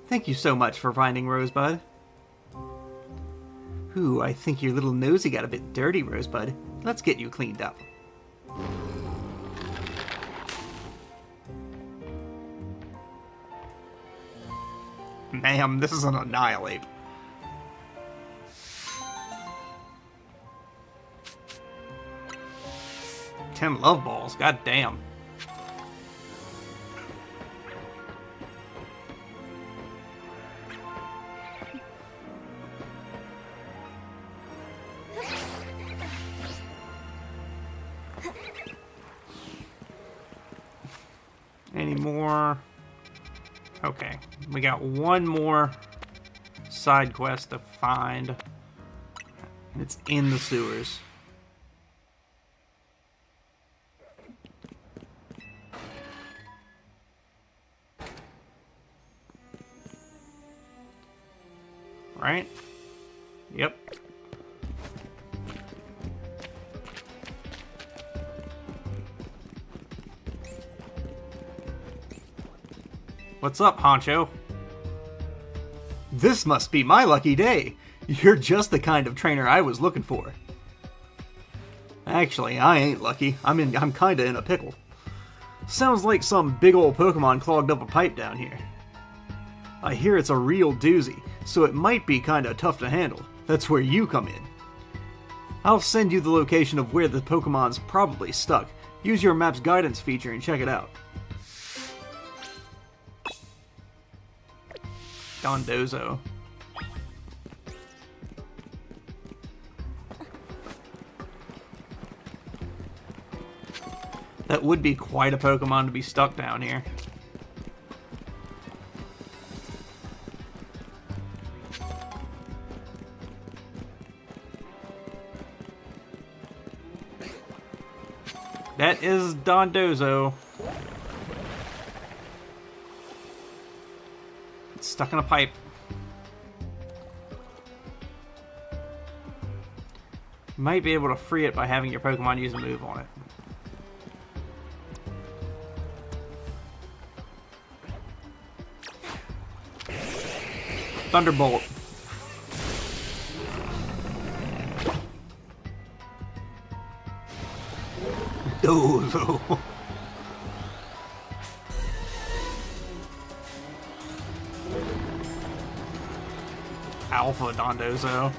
[SPEAKER 2] Thank you so much for finding Rosebud. Ooh, I think your little nosy got a bit dirty, Rosebud. Let's get you cleaned up. Ma'am, this is an annihilate. Ten love balls, god damn. Any more? Okay, we got one more side quest to find, and it's in the sewers. Right? Yep. What's up, Honcho? This must be my lucky day. You're just the kind of trainer I was looking for. Actually, I ain't lucky. I'm kinda in a pickle. Sounds like some big old Pokemon clogged up a pipe down here. I hear it's a real doozy, so it might be kinda tough to handle. That's where you come in. I'll send you the location of where the Pokemon's probably stuck. Use your map's guidance feature and check it out. Dondozo. That would be quite a Pokemon to be stuck down here. That is Dondozo. It's stuck in a pipe. You might be able to free it by having your Pokemon use a move on it. Thunderbolt. Dozo. Alpha Dondozo.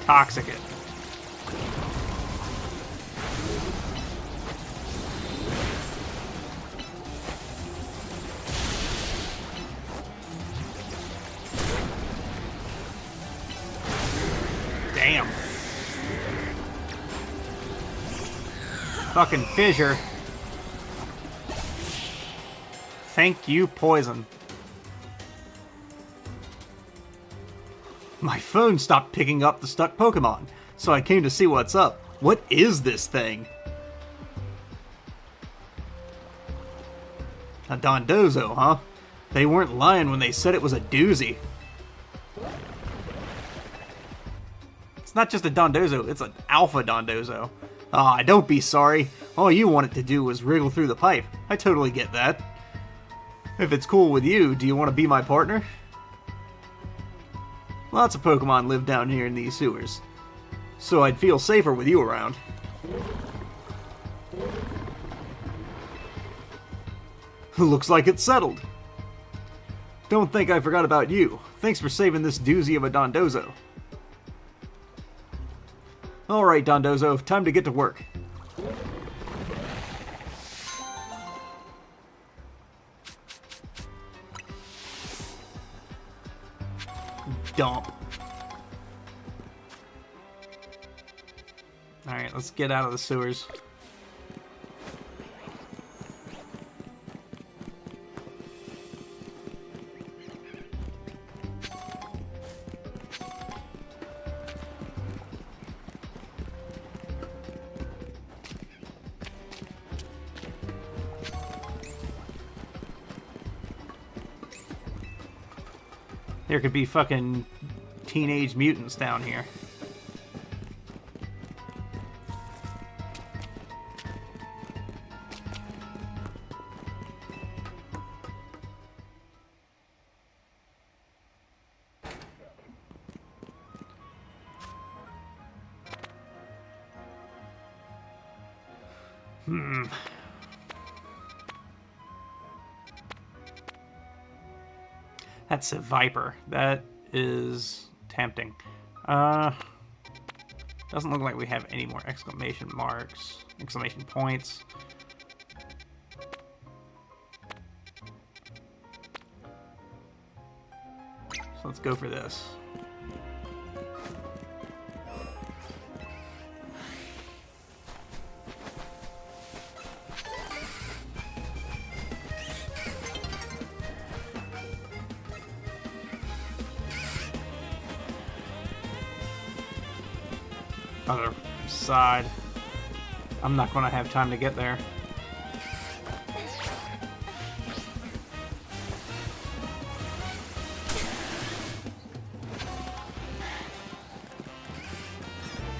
[SPEAKER 2] Toxic it. Damn. Fucking fissure. Thank you, poison. My phone stopped picking up the stuck Pokemon, so I came to see what's up. What is this thing? A Dondozo, huh? They weren't lying when they said it was a doozy. It's not just a Dondozo, it's an Alpha Dondozo. Ah, don't be sorry. All you wanted to do was wriggle through the pipe. I totally get that. If it's cool with you, do you want to be my partner? Lots of Pokemon live down here in these sewers, so I'd feel safer with you around. Looks like it's settled. Don't think I forgot about you. Thanks for saving this doozy of a Dondozo. Alright, Dondozo, time to get to work. Dump. Alright, let's get out of the sewers. There could be fucking teenage mutants down here. That's a Viper. That is tempting. Doesn't look like we have any more exclamation marks, exclamation points. So let's go for this. Other side. I'm not going to have time to get there.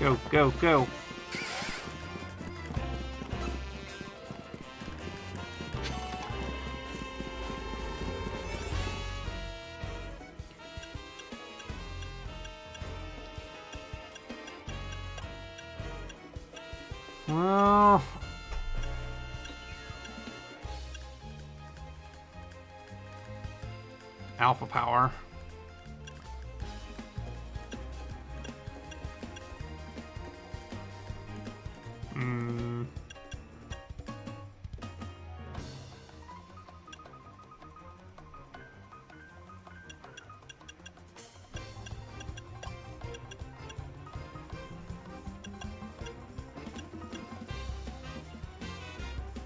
[SPEAKER 2] Go, go, go. Well, alpha power.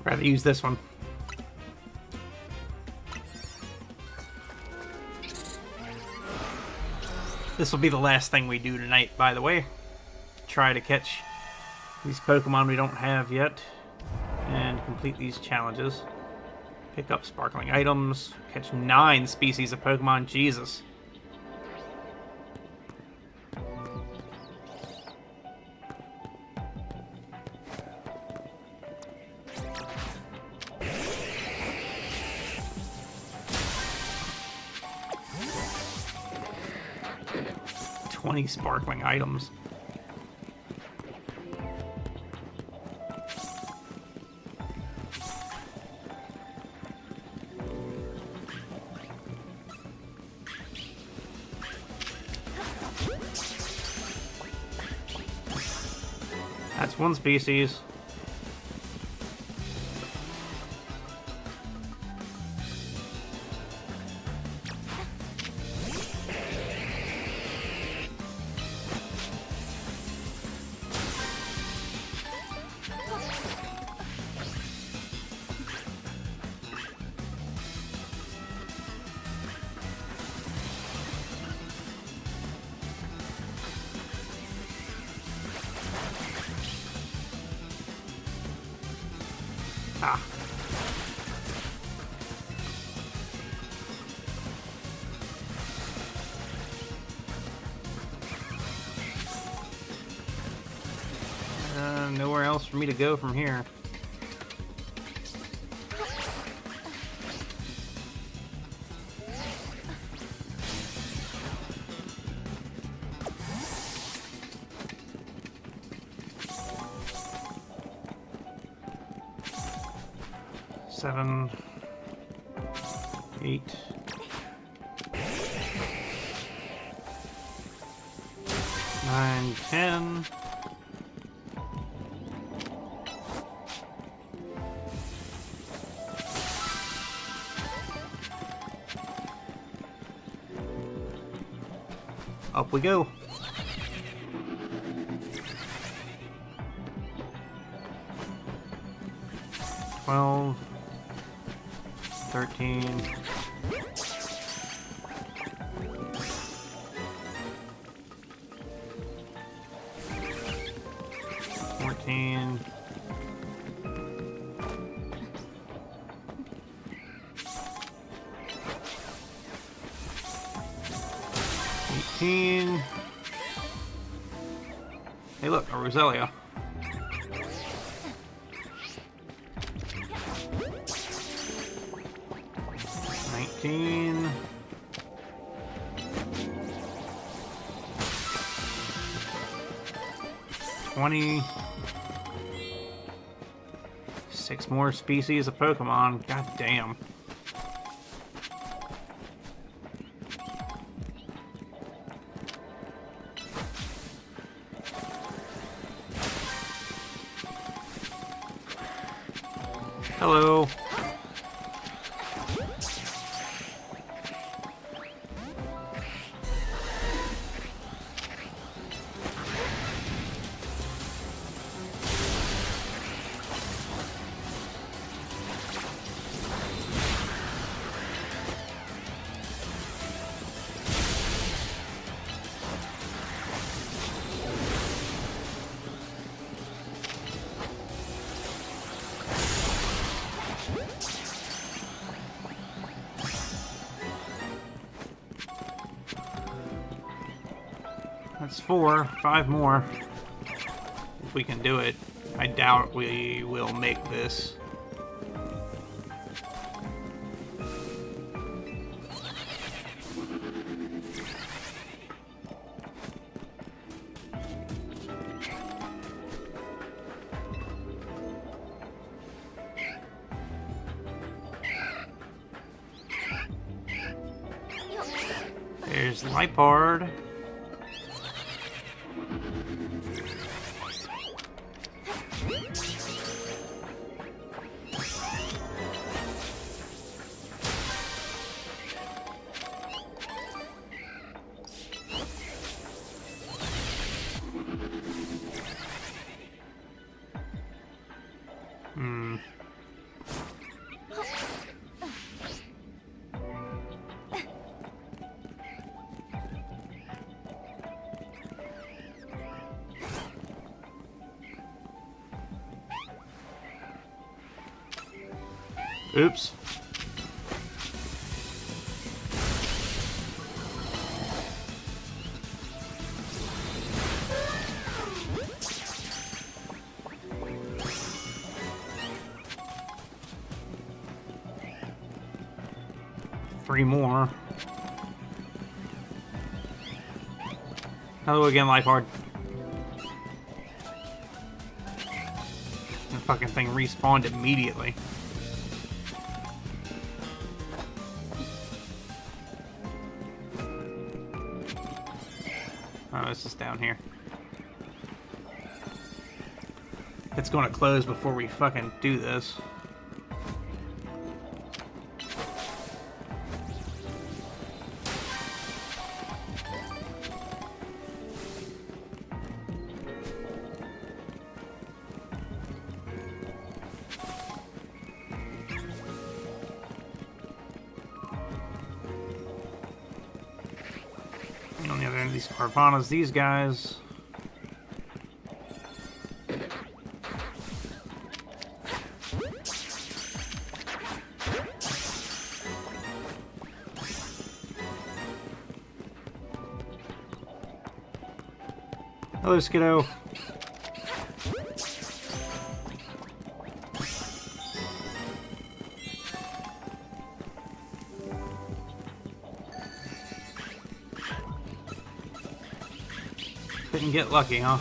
[SPEAKER 2] Rather use this one. This will be the last thing we do tonight, by the way. Try to catch these Pokemon we don't have yet and complete these challenges. Pick up sparkling items, catch 9 species of Pokemon. Jesus. 20 sparkling items. That's one species. Ah. Nowhere else for me to go from here. Seven, 8, 9, 10. Up we go. Twelve. 13. 14. 18. Hey look, a Roselia. 19. 20. 6 more species of Pokemon. God damn. Hello. That's 4, 5 more. If we can do it. I doubt we will make this. There's Lipard. Oops. Three more. Hello again, Lifehard. The fucking thing respawned immediately. Oh, this is down here. It's going to close before we fucking do this. And on the other end of these Carvanas, these guys. Hello, Skiddo. Couldn't get lucky, huh?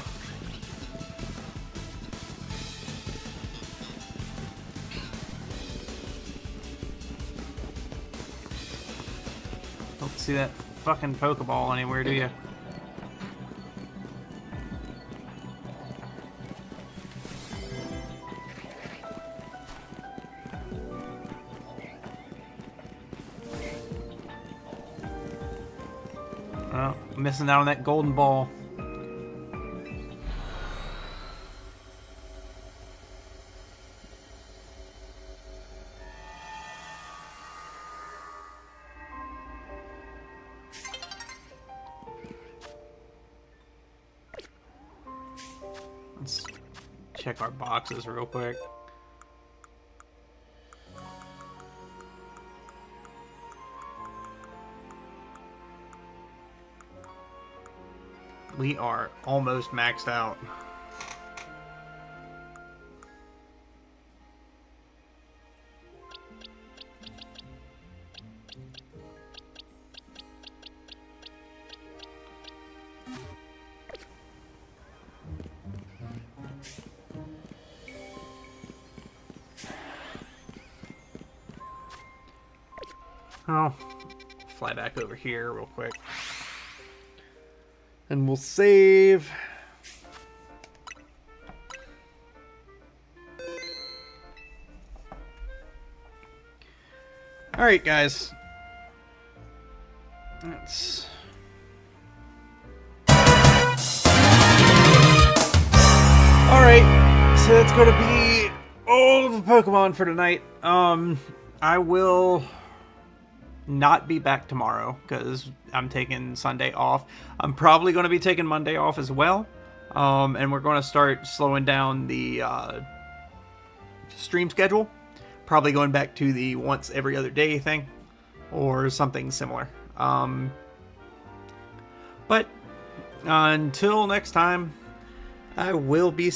[SPEAKER 2] Don't see that fucking Pokeball anywhere, do you? Oh, missing out on that golden ball. Let's check our boxes real quick. We are almost maxed out. Oh, fly back over here real quick. And we'll save. Alright, guys. Let's... Alright, so that's going to be all of the Pokemon for tonight. I will not be back tomorrow because I'm taking Sunday off. I'm probably going to be taking Monday off as well. And we're going to start slowing down the stream schedule. Probably going back to the once every other day thing or something similar. But until next time, I will be